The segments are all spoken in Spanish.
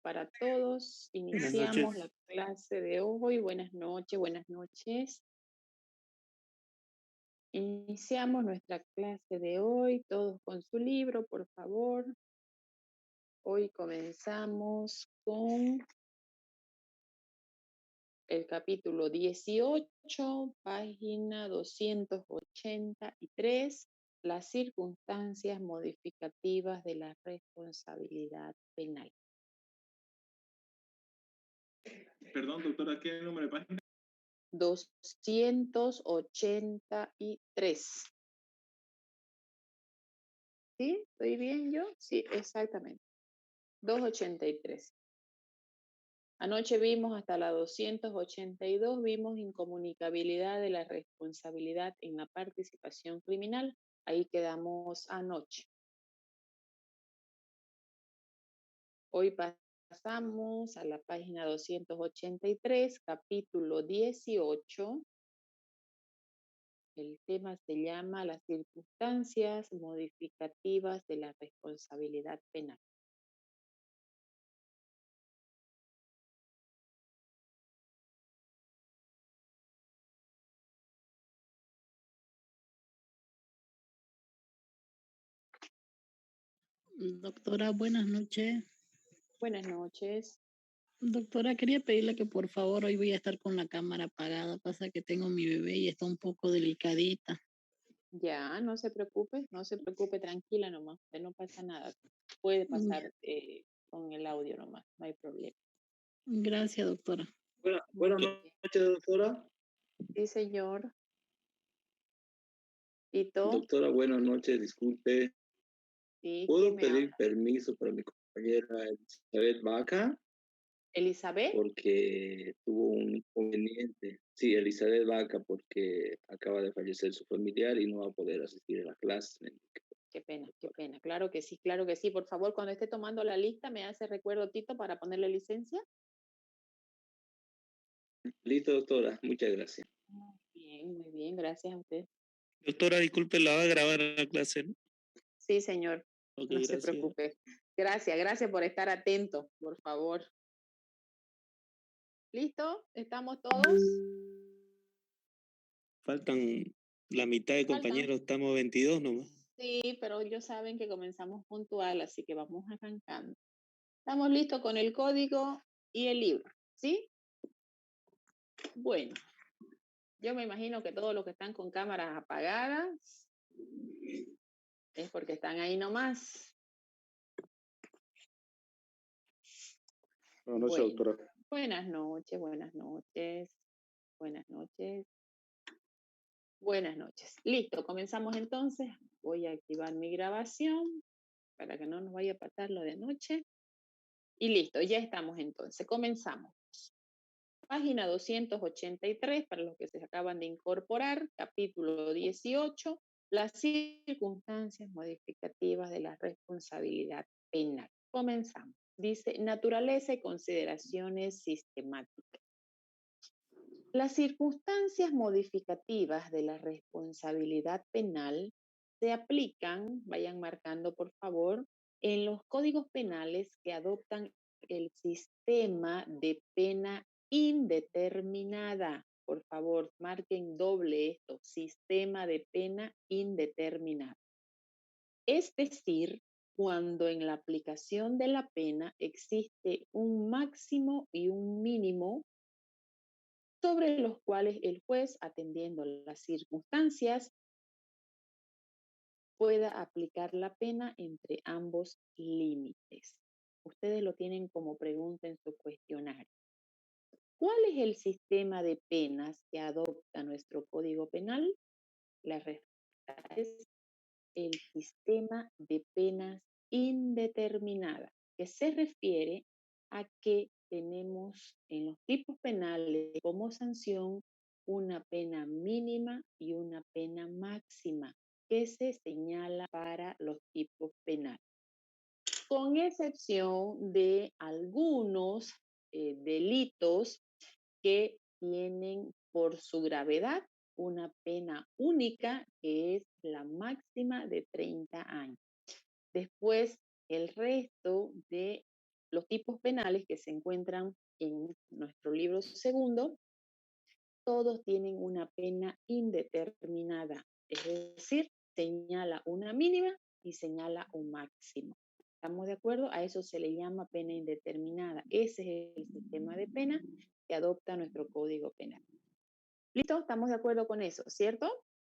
para todos. Buenas Iniciamos la noches. clase de hoy. Buenas noches, buenas noches. Iniciamos nuestra clase de hoy, todos con su libro, por favor. Hoy comenzamos con el capítulo 18, página 283, las circunstancias modificativas de la responsabilidad penal. Perdón, doctora, ¿qué número de página? 283. ¿Sí? ¿Estoy bien yo? Sí, exactamente. 283. Anoche vimos hasta la 282, vimos incomunicabilidad de la responsabilidad en la participación criminal. Ahí quedamos anoche. Hoy pasamos a la página 283, capítulo 18. El tema se llama las circunstancias modificativas de la responsabilidad penal. Doctora, buenas noches. Buenas noches. Doctora, quería pedirle que por favor hoy voy a estar con la cámara apagada. Pasa que tengo mi bebé y está un poco delicadita. Ya, no se preocupe, tranquila nomás, que no pasa nada. Puede pasar con el audio nomás, no hay problema. Gracias, doctora. Buenas noches, doctora. Sí, señor. ¿Tito? Doctora, buenas noches, disculpe. Sí, ¿Puedo pedir permiso para mi compañera Elizabeth Vaca? ¿Elizabeth? Porque tuvo un inconveniente. Sí, Elizabeth Vaca, porque acaba de fallecer su familiar y no va a poder asistir a la clase. Qué pena, qué pena. Claro que sí, claro que sí. Por favor, cuando esté tomando la lista, me hace recuerdo, Tito, para ponerle licencia. Listo, doctora. Muchas gracias. Muy bien, gracias a usted. Doctora, disculpe, la va a grabar la clase, ¿no? Sí, señor. Okay, no gracias. Se preocupe. Gracias por estar atento, por favor. ¿Listo? ¿Estamos todos? Faltan la mitad de compañeros, estamos 22 nomás. Sí, pero ellos saben que comenzamos puntual, así que vamos arrancando. Estamos listos con el código y el libro, ¿sí? Bueno, yo me imagino que todos los que están con cámaras apagadas es porque están ahí nomás. Buenas noches, doctora. Buenas noches, buenas noches. Buenas noches. Buenas noches. Listo, comenzamos entonces. Voy a activar mi grabación para que no nos vaya a pasar lo de anoche. Y listo, ya estamos entonces. Comenzamos. Página 283, para los que se acaban de incorporar, capítulo 18, las circunstancias modificativas de la responsabilidad penal. Comenzamos. Dice, naturaleza y consideraciones sistemáticas. Las circunstancias modificativas de la responsabilidad penal se aplican, vayan marcando por favor, en los códigos penales que adoptan el sistema de pena indeterminada. Por favor, marquen doble esto, sistema de pena indeterminada. Es decir, cuando en la aplicación de la pena existe un máximo y un mínimo sobre los cuales el juez, atendiendo las circunstancias, pueda aplicar la pena entre ambos límites. Ustedes lo tienen como pregunta en su cuestionario. ¿Cuál es el sistema de penas que adopta nuestro Código Penal? La respuesta es el sistema de penas indeterminada, que se refiere a que tenemos en los tipos penales como sanción una pena mínima y una pena máxima que se señala para los tipos penales, con excepción de algunos delitos que tienen por su gravedad una pena única, que es la máxima de 30 años. Después, el resto de los tipos penales que se encuentran en nuestro libro segundo, todos tienen una pena indeterminada, es decir, señala una mínima y señala un máximo. ¿Estamos de acuerdo? A eso se le llama pena indeterminada. Ese es el sistema de pena que adopta nuestro Código Penal. ¿Listo? ¿Estamos de acuerdo con eso? ¿Cierto?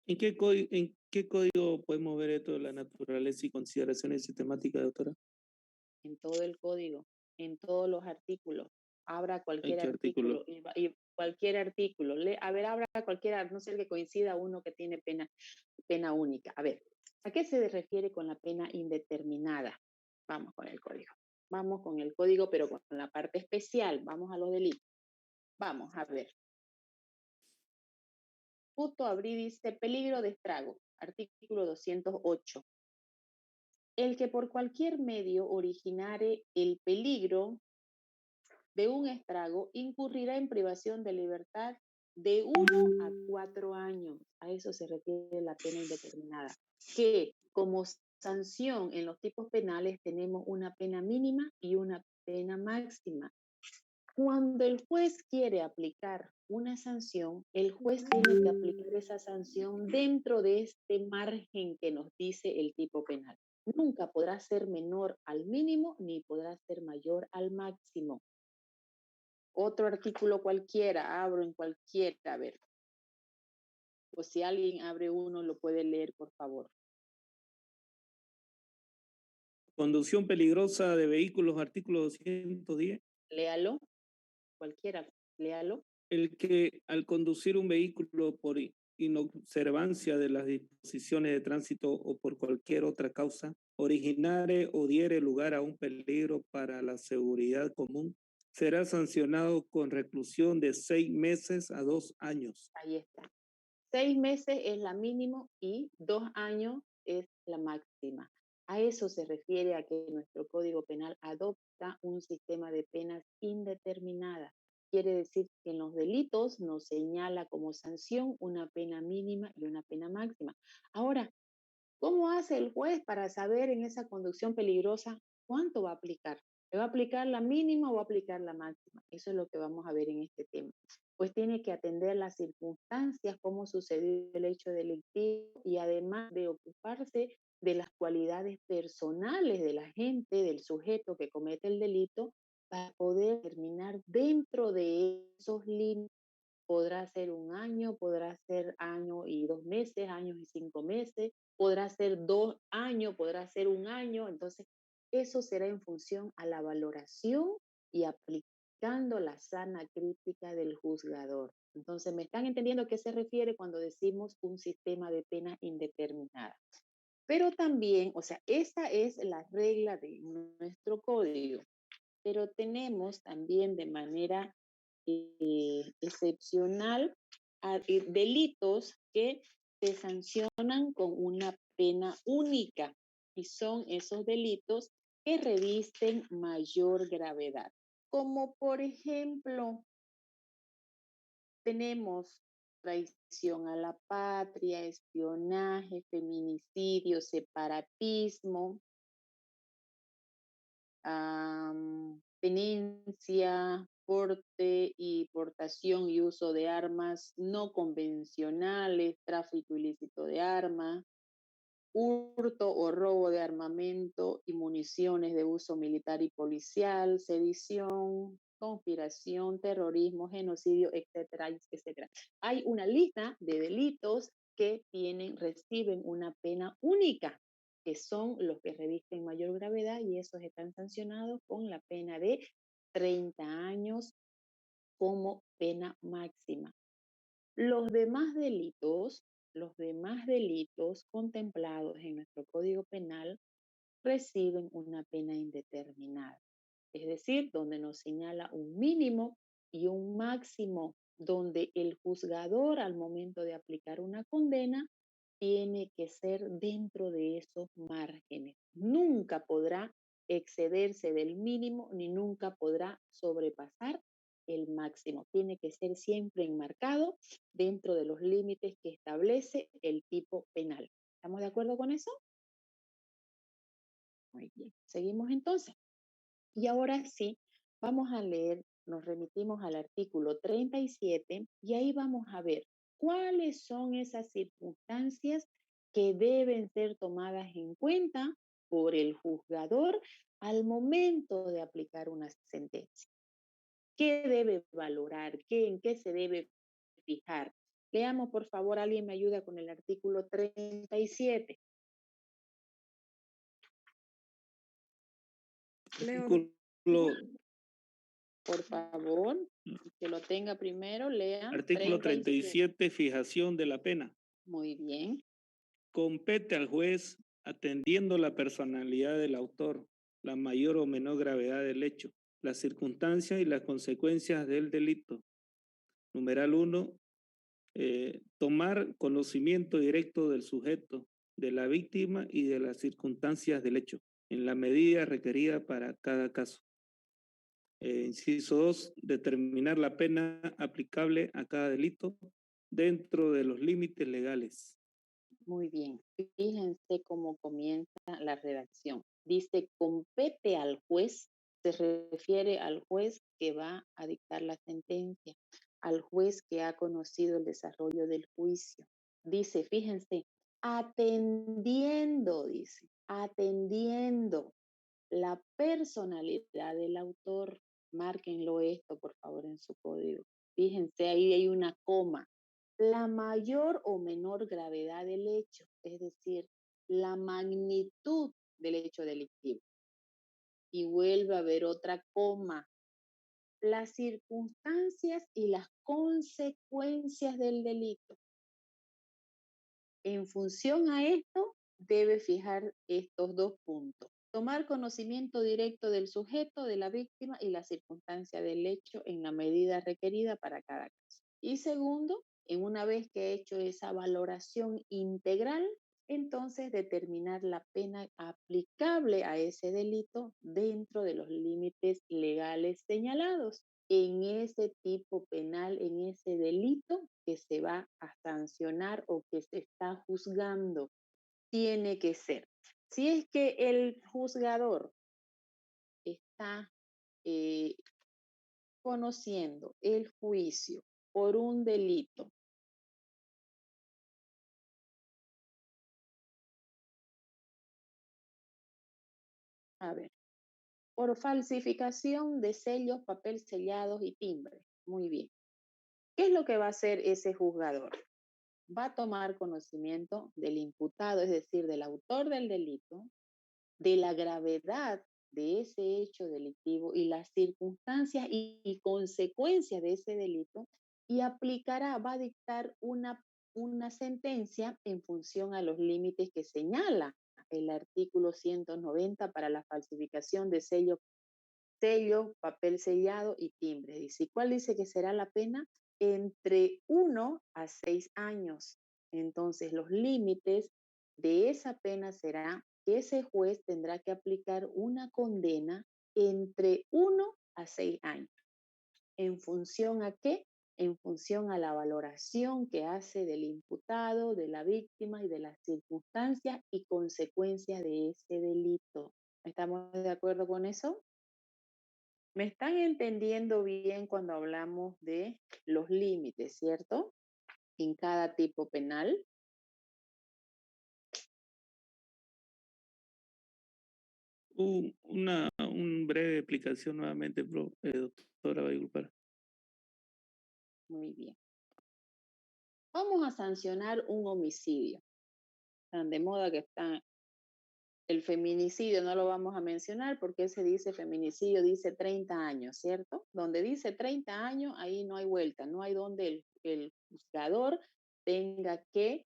¿En qué código podemos ver esto de la naturaleza y consideraciones sistemáticas, doctora? En todo el código, en todos los artículos. Abra cualquier ¿Qué artículo? artículo y cualquier artículo. Abra cualquiera, no sé el que coincida uno que tiene pena única. A ver, ¿a qué se refiere con la pena indeterminada? Vamos con el código. Vamos con el código, pero con la parte especial. Vamos a los delitos. Vamos a ver. Justo abrí, dice peligro de estrago, artículo 208. El que por cualquier medio originare el peligro de un estrago incurrirá en privación de libertad de 1 a 4 años. A eso se refiere la pena indeterminada. Que como sanción en los tipos penales tenemos una pena mínima y una pena máxima. Cuando el juez quiere aplicar una sanción, el juez tiene que aplicar esa sanción dentro de este margen que nos dice el tipo penal. Nunca podrá ser menor al mínimo ni podrá ser mayor al máximo. Otro artículo cualquiera, abro en cualquiera, a ver. O si alguien abre uno, lo puede leer, por favor. Conducción peligrosa de vehículos, artículo 210. Léalo, cualquiera, léalo. El que al conducir un vehículo por inobservancia de las disposiciones de tránsito o por cualquier otra causa, originare o diere lugar a un peligro para la seguridad común, será sancionado con reclusión de 6 meses a 2 años. Ahí está. 6 meses es la mínima y 2 años es la máxima. A eso se refiere a que nuestro Código Penal adopta un sistema de penas indeterminadas. Quiere decir que en los delitos nos señala como sanción una pena mínima y una pena máxima. Ahora, ¿cómo hace el juez para saber en esa conducción peligrosa cuánto va a aplicar? ¿Le va a aplicar la mínima o va a aplicar la máxima? Eso es lo que vamos a ver en este tema. Pues tiene que atender las circunstancias, cómo sucedió el hecho delictivo y además de ocuparse de las cualidades personales de la gente, del sujeto que comete el delito, para poder terminar dentro de esos límites. Podrá ser 1 año, podrá ser año y 2 meses, años y 5 meses, podrá ser 2 años, podrá ser 1 año. Entonces, eso será en función a la valoración y aplicando la sana crítica del juzgador. Entonces, ¿me están entendiendo a qué se refiere cuando decimos un sistema de pena indeterminada? Pero también, o sea, esa es la regla de nuestro código, pero tenemos también de manera excepcional delitos que se sancionan con una pena única y son esos delitos que revisten mayor gravedad. Como por ejemplo, tenemos traición a la patria, espionaje, feminicidio, separatismo, tenencia, porte y portación y uso de armas no convencionales, tráfico ilícito de armas, hurto o robo de armamento y municiones de uso militar y policial, sedición, conspiración, terrorismo, genocidio, etcétera, etcétera. Hay una lista de delitos que reciben una pena única, que son los que revisten mayor gravedad y esos están sancionados con la pena de 30 años como pena máxima. Los demás delitos contemplados en nuestro Código Penal reciben una pena indeterminada, es decir, donde nos señala un mínimo y un máximo, donde el juzgador al momento de aplicar una condena tiene que ser dentro de esos márgenes. Nunca podrá excederse del mínimo ni nunca podrá sobrepasar el máximo. Tiene que ser siempre enmarcado dentro de los límites que establece el tipo penal. ¿Estamos de acuerdo con eso? Muy bien. Seguimos entonces. Y ahora sí, vamos a leer, nos remitimos al artículo 37 y ahí vamos a ver cuáles son esas circunstancias que deben ser tomadas en cuenta por el juzgador al momento de aplicar una sentencia. ¿Qué debe valorar? ¿En qué se debe fijar? Leamos, por favor, alguien me ayuda con el artículo 37. Leo, Artículo, Por favor, que lo tenga primero, lea. artículo 37. 37, fijación de la pena. Muy bien. Compete al juez, atendiendo la personalidad del autor, la mayor o menor gravedad del hecho, las circunstancias y las consecuencias del delito. Numeral 1, tomar conocimiento directo del sujeto, de la víctima y de las circunstancias del hecho, en la medida requerida para cada caso. Inciso 2, determinar la pena aplicable a cada delito dentro de los límites legales. Muy bien. Fíjense cómo comienza la redacción. Dice, compete al juez, se refiere al juez que va a dictar la sentencia, al juez que ha conocido el desarrollo del juicio. Dice, fíjense, atendiendo la personalidad del autor. Márquenlo esto, por favor, en su código. Fíjense, ahí hay una coma. La mayor o menor gravedad del hecho, es decir, la magnitud del hecho delictivo. Y vuelve a haber otra coma. Las circunstancias y las consecuencias del delito. En función a esto, debe fijar estos dos puntos. Tomar conocimiento directo del sujeto, de la víctima y la circunstancia del hecho en la medida requerida para cada caso. Y segundo, en una vez que he hecho esa valoración integral, entonces determinar la pena aplicable a ese delito dentro de los límites legales señalados en ese tipo penal, en ese delito que se va a sancionar o que se está juzgando. Tiene que ser. Si es que el juzgador está conociendo el juicio por un delito, a ver, por falsificación de sellos, papel sellados y timbre. Muy bien. ¿Qué es lo que va a hacer ese juzgador? Va a tomar conocimiento del imputado, es decir, del autor del delito, de la gravedad de ese hecho delictivo y las circunstancias y consecuencias de ese delito y aplicará, va a dictar una sentencia en función a los límites que señala el artículo 190 para la falsificación de sello, papel sellado y timbre. Dice, ¿cuál dice que será la pena? Entre 1 a 6 años. Entonces, los límites de esa pena será que ese juez tendrá que aplicar una condena entre 1 a 6 años. ¿En función a qué? En función a la valoración que hace del imputado, de la víctima y de las circunstancias y consecuencias de ese delito. ¿Estamos de acuerdo con eso? ¿Me están entendiendo bien cuando hablamos de los límites, cierto? En cada tipo penal. Una breve explicación nuevamente, doctora, va a disculpar. Muy bien. Vamos a sancionar un homicidio. Tan de moda que está el feminicidio, no lo vamos a mencionar porque ese dice feminicidio, dice 30 años, ¿cierto? Donde dice 30 años, ahí no hay vuelta, no hay donde el juzgador tenga que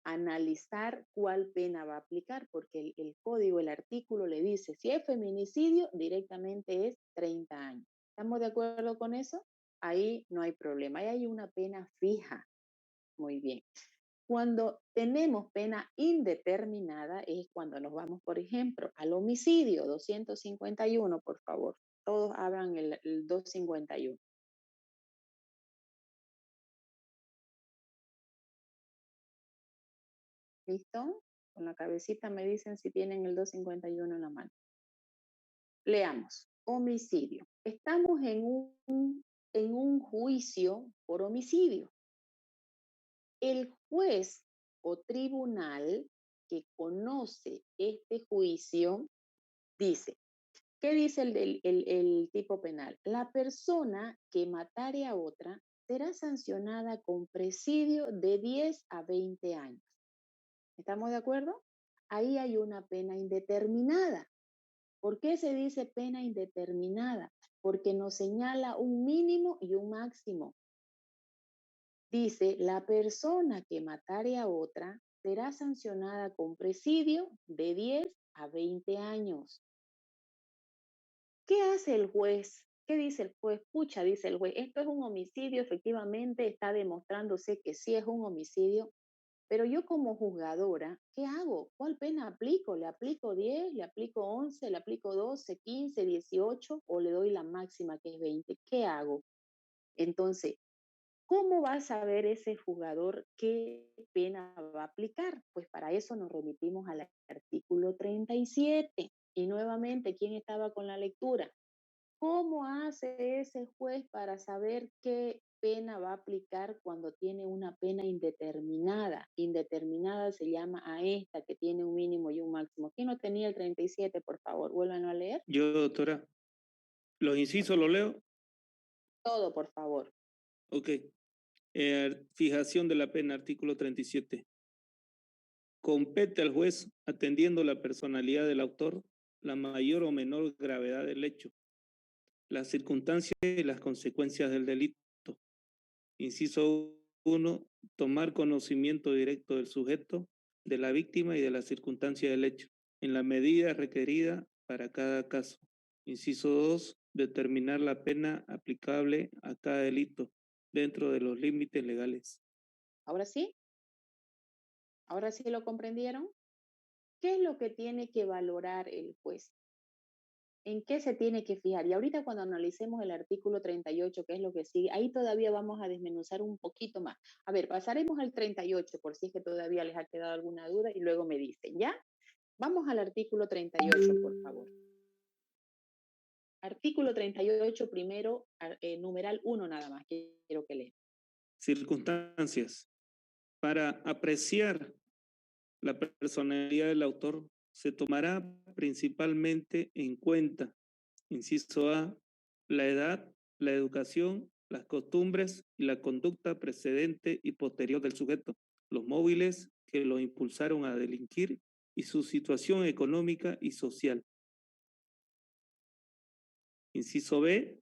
analizar cuál pena va a aplicar, porque el código, el artículo le dice, si es feminicidio, directamente es 30 años. ¿Estamos de acuerdo con eso? Ahí no hay problema, ahí hay una pena fija. Muy bien. Cuando tenemos pena indeterminada es cuando nos vamos, por ejemplo, al homicidio, 251, por favor. Todos abran el 251. ¿Listo? Con la cabecita me dicen si tienen el 251 en la mano. Leamos. homicidio. Estamos en un juicio por homicidio. El juez o tribunal que conoce este juicio dice, ¿qué dice el tipo penal? La persona que matare a otra será sancionada con presidio de 10 a 20 años. ¿Estamos de acuerdo? Ahí hay una pena indeterminada. ¿Por qué se dice pena indeterminada? Porque nos señala un mínimo y un máximo. Dice, la persona que matare a otra será sancionada con presidio de 10 a 20 años. ¿Qué hace el juez? ¿Qué dice el juez? Pucha, dice el juez, esto es un homicidio, efectivamente está demostrándose que sí es un homicidio, pero yo como juzgadora, ¿qué hago? ¿Cuál pena aplico? ¿Le aplico 10? ¿Le aplico 11? ¿Le aplico 12, 15, 18? ¿O le doy la máxima que es 20? ¿Qué hago? Entonces, ¿cómo va a saber ese jugador qué pena va a aplicar? Pues para eso nos remitimos al artículo 37. Y nuevamente, ¿quién estaba con la lectura? ¿Cómo hace ese juez para saber qué pena va a aplicar cuando tiene una pena indeterminada? Indeterminada se llama a esta que tiene un mínimo y un máximo. ¿Quién no tenía el 37, por favor? Vuelvan a leer. Yo, doctora, los incisos lo leo. Todo, por favor. Ok. Fijación de la pena, artículo 37. Compete al juez, atendiendo la personalidad del autor, la mayor o menor gravedad del hecho, las circunstancias y las consecuencias del delito. Inciso 1. Tomar conocimiento directo del sujeto, de la víctima y de las circunstancias del hecho, en la medida requerida para cada caso. Inciso 2. Determinar la pena aplicable a cada delito dentro de los límites legales. ¿Ahora sí? ¿Ahora sí lo comprendieron? ¿Qué es lo que tiene que valorar el juez? ¿En qué se tiene que fijar? Y ahorita cuando analicemos el artículo 38, que es lo que sigue, ahí todavía vamos a desmenuzar un poquito más. A ver, pasaremos al 38 por si es que todavía les ha quedado alguna duda y luego me dicen, ¿ya? Vamos al artículo 38, por favor. Artículo 38, primero, numeral 1 nada más, quiero que lean. Circunstancias. Para apreciar la personalidad del autor, se tomará principalmente en cuenta, inciso A, la edad, la educación, las costumbres y la conducta precedente y posterior del sujeto, los móviles que lo impulsaron a delinquir y su situación económica y social. Inciso B,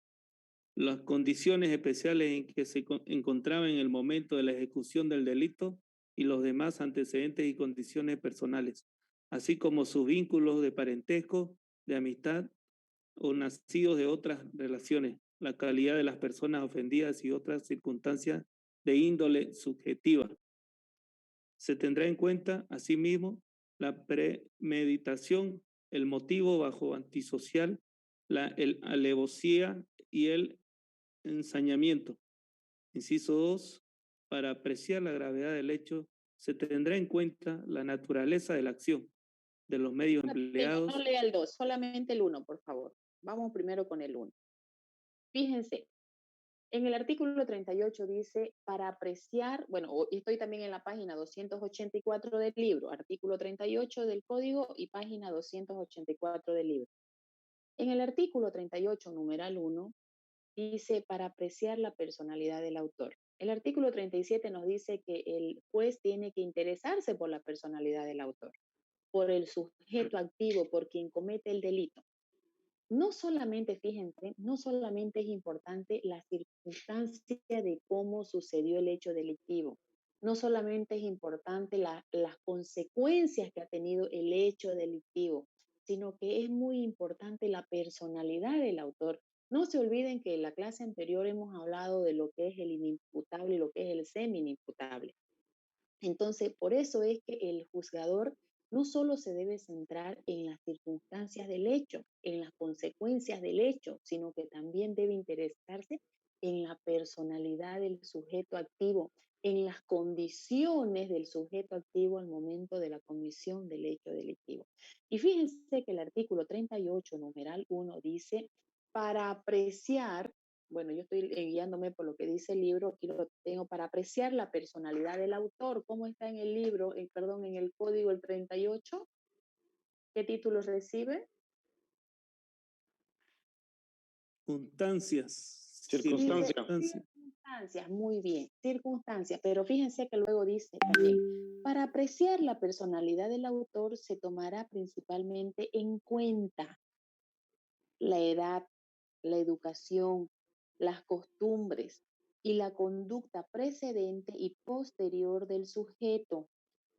las condiciones especiales en que se encontraba en el momento de la ejecución del delito y los demás antecedentes y condiciones personales, así como sus vínculos de parentesco, de amistad o nacidos de otras relaciones, la calidad de las personas ofendidas y otras circunstancias de índole subjetiva. Se tendrá en cuenta, asimismo, la premeditación, el motivo bajo antisocial, la alevosía y el ensañamiento. Inciso 2. Para apreciar la gravedad del hecho, se tendrá en cuenta la naturaleza de la acción, de los medios empleados. No lea el 2, solamente el 1, por favor. Vamos primero con el 1. Fíjense, en el artículo 38 dice, para apreciar, bueno, estoy también en la página 284 del libro, artículo 38 del código y página 284 del libro. En el artículo 38, numeral 1, dice para apreciar la personalidad del autor. El artículo 37 nos dice que el juez tiene que interesarse por la personalidad del autor, por el sujeto activo, por quien comete el delito. No solamente, fíjense, no solamente es importante la circunstancia de cómo sucedió el hecho delictivo, no solamente es importante las consecuencias que ha tenido el hecho delictivo, sino que es muy importante la personalidad del autor. No se olviden que en la clase anterior hemos hablado de lo que es el inimputable y lo que es el semi-inimputable. Entonces, por eso es que el juzgador no solo se debe centrar en las circunstancias del hecho, en las consecuencias del hecho, sino que también debe interesarse en la personalidad del sujeto activo, en las condiciones del sujeto activo al momento de la comisión del hecho delictivo. Y fíjense que el artículo 38, numeral 1, dice para apreciar, bueno, yo estoy guiándome por lo que dice el libro, aquí lo tengo, para apreciar la personalidad del autor. ¿Cómo está en el libro, perdón, en el código el 38? ¿Qué título recibe? Circunstancias. Circunstancia. Circunstancias, muy bien, circunstancias, pero fíjense que luego dice también, para apreciar la personalidad del autor se tomará principalmente en cuenta la edad, la educación, las costumbres y la conducta precedente y posterior del sujeto,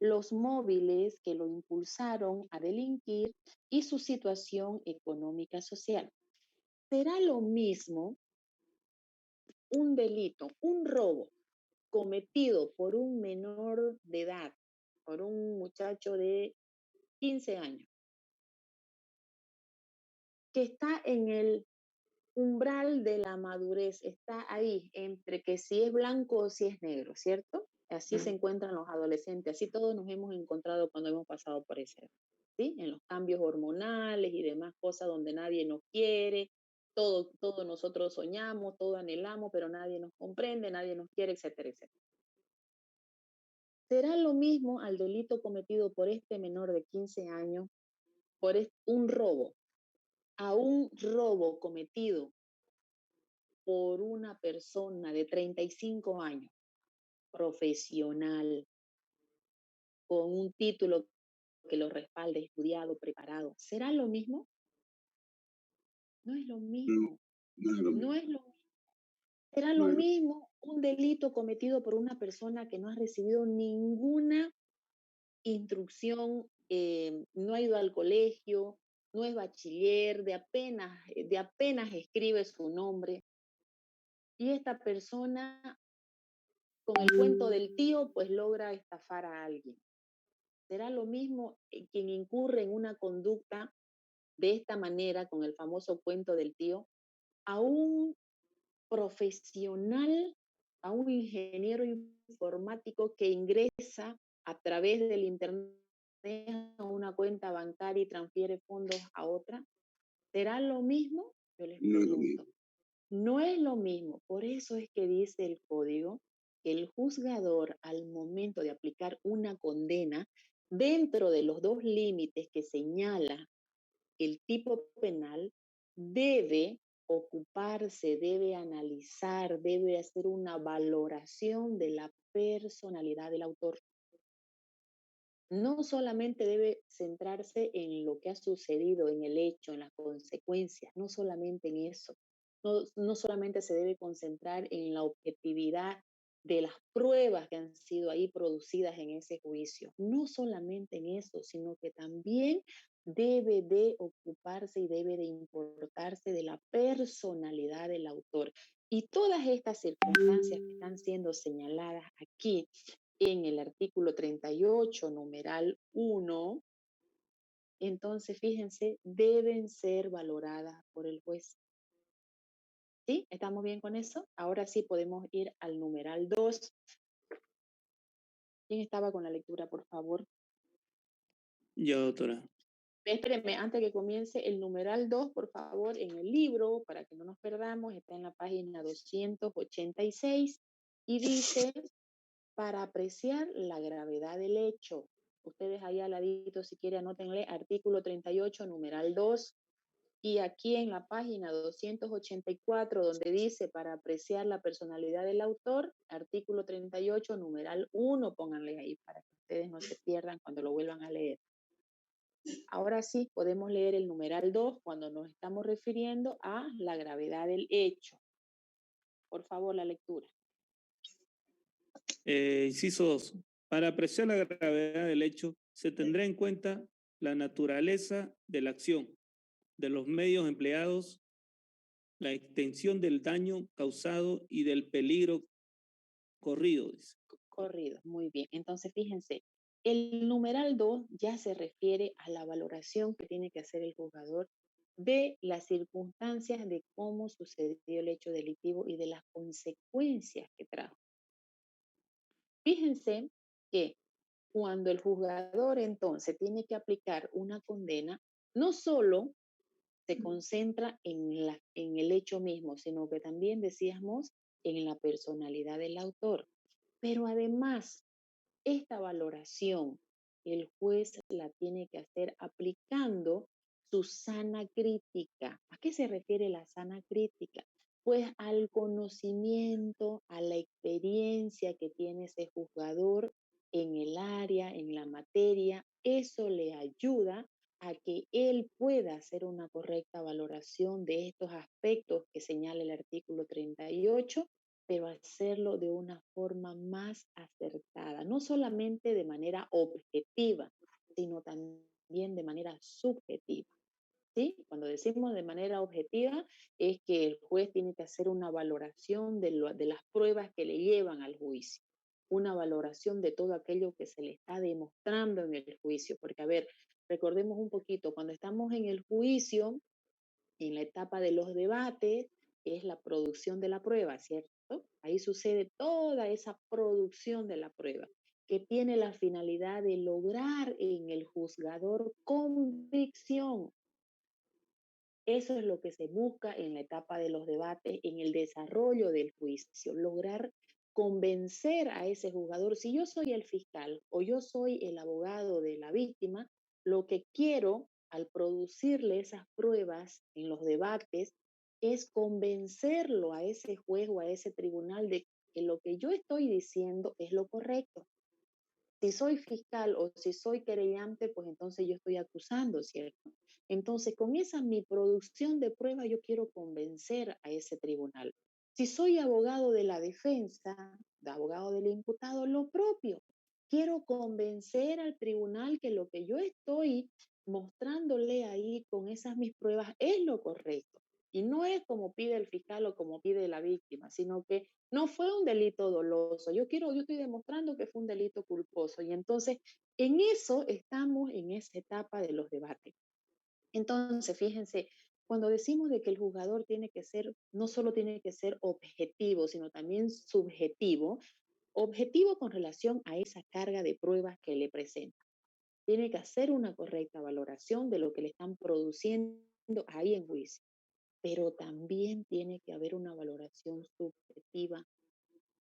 los móviles que lo impulsaron a delinquir y su situación económica social. ¿Será lo mismo un delito, un robo cometido por un menor de edad, por un muchacho de 15 años, que está en el umbral de la madurez, está ahí entre que si es blanco o si es negro, ¿cierto? Así se encuentran los adolescentes, así todos nos hemos encontrado cuando hemos pasado por ese, ¿sí? En los cambios hormonales y demás cosas donde nadie nos quiere, todo nosotros soñamos, todo anhelamos, pero nadie nos comprende, nadie nos quiere, etcétera, etcétera. ¿Será lo mismo al delito cometido por este menor de 15 años, por un robo, a un robo cometido por una persona de 35 años, profesional, con un título que lo respalde, estudiado, preparado? ¿Será lo mismo? No es lo mismo. No es lo mismo. ¿Será lo mismo un delito cometido por una persona que no ha recibido ninguna instrucción, no ha ido al colegio, no es bachiller, de apenas escribe su nombre? Y esta persona, con el cuento del tío, pues logra estafar a alguien. ¿Será lo mismo quien incurre en una conducta de esta manera, con el famoso cuento del tío, a un profesional, a un ingeniero informático que ingresa a través del internet a una cuenta bancaria y transfiere fondos a otra? ¿Será lo mismo? Yo les pregunto. No es lo mismo. Por eso es que dice el código que el juzgador, al momento de aplicar una condena, dentro de los dos límites que señala el tipo penal, debe ocuparse, debe analizar, debe hacer una valoración de la personalidad del autor. No solamente debe centrarse en lo que ha sucedido, en el hecho, en las consecuencias, no solamente en eso. No solamente se debe concentrar en la objetividad de las pruebas que han sido ahí producidas en ese juicio. No solamente en eso, sino que también debe de ocuparse y debe de importarse de la personalidad del autor. Y todas estas circunstancias que están siendo señaladas aquí en el artículo 38, numeral 1, entonces fíjense, deben ser valoradas por el juez. ¿Sí? ¿Estamos bien con eso? Ahora sí podemos ir al numeral 2. ¿Quién estaba con la lectura, por favor? Yo, doctora. Espérenme, antes que comience, el numeral 2, por favor, en el libro, para que no nos perdamos, está en la página 286 y dice: para apreciar la gravedad del hecho. Ustedes ahí al ladito, si quieren, anótenle artículo 38, numeral 2. Y aquí en la página 284, donde dice para apreciar la personalidad del autor, artículo 38, numeral 1, pónganle ahí para que ustedes no se pierdan cuando lo vuelvan a leer. Ahora sí, podemos leer el numeral 2 cuando nos estamos refiriendo a la gravedad del hecho. Por favor, la lectura. Inciso 2. Para apreciar la gravedad del hecho, se tendrá en cuenta la naturaleza de la acción, de los medios empleados, la extensión del daño causado y del peligro corrido. Dice. Corrido, muy bien. Entonces, fíjense, el numeral 2 ya se refiere a la valoración que tiene que hacer el juzgador de las circunstancias de cómo sucedió el hecho delictivo y de las consecuencias que trajo. Fíjense que cuando el juzgador entonces tiene que aplicar una condena, no solo se concentra en el hecho mismo, sino que también decíamos en la personalidad del autor. Pero además, esta valoración el juez la tiene que hacer aplicando su sana crítica. ¿A qué se refiere la sana crítica? Pues al conocimiento, a la experiencia que tiene ese juzgador en el área, en la materia. Eso le ayuda a que él pueda hacer una correcta valoración de estos aspectos que señala el artículo 38, pero hacerlo de una forma más acertada, no solamente de manera objetiva, sino también de manera subjetiva. ¿Sí? Cuando decimos de manera objetiva, es que el juez tiene que hacer una valoración de las pruebas que le llevan al juicio, una valoración de todo aquello que se le está demostrando en el juicio, porque a ver, recordemos un poquito, cuando estamos en el juicio, en la etapa de los debates, es la producción de la prueba, ¿cierto? Ahí sucede toda esa producción de la prueba, que tiene la finalidad de lograr en el juzgador convicción. Eso es lo que se busca en la etapa de los debates, en el desarrollo del juicio, lograr convencer a ese juzgador. Si yo soy el fiscal o yo soy el abogado de la víctima, lo que quiero al producirle esas pruebas en los debates es convencerlo a ese juez o a ese tribunal de que lo que yo estoy diciendo es lo correcto. Si soy fiscal o si soy querellante, pues entonces yo estoy acusando, ¿cierto? Entonces, con esa mi producción de prueba, yo quiero convencer a ese tribunal. Si soy abogado de la defensa, de abogado del imputado, lo propio. Quiero convencer al tribunal que lo que yo estoy mostrándole ahí con esas mis pruebas es lo correcto. Y no es como pide el fiscal o como pide la víctima, sino que no fue un delito doloso. Yo estoy demostrando que fue un delito culposo. Y entonces, en eso estamos en esa etapa de los debates. Entonces, fíjense, cuando decimos de que el juzgador tiene que ser, no solo tiene que ser objetivo, sino también subjetivo, objetivo con relación a esa carga de pruebas que le presenta. Tiene que hacer una correcta valoración de lo que le están produciendo ahí en juicio, pero también tiene que haber una valoración subjetiva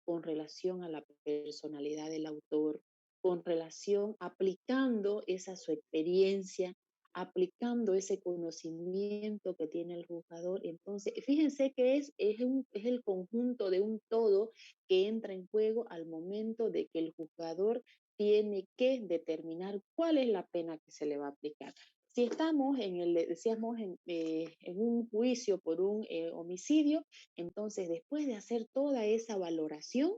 con relación a la personalidad del autor, con relación, aplicando esa su experiencia, aplicando ese conocimiento que tiene el juzgador. Entonces, fíjense que es el conjunto de un todo que entra en juego al momento de que el juzgador tiene que determinar cuál es la pena que se le va a aplicar. Si estamos decíamos, en un juicio por un homicidio, entonces después de hacer toda esa valoración,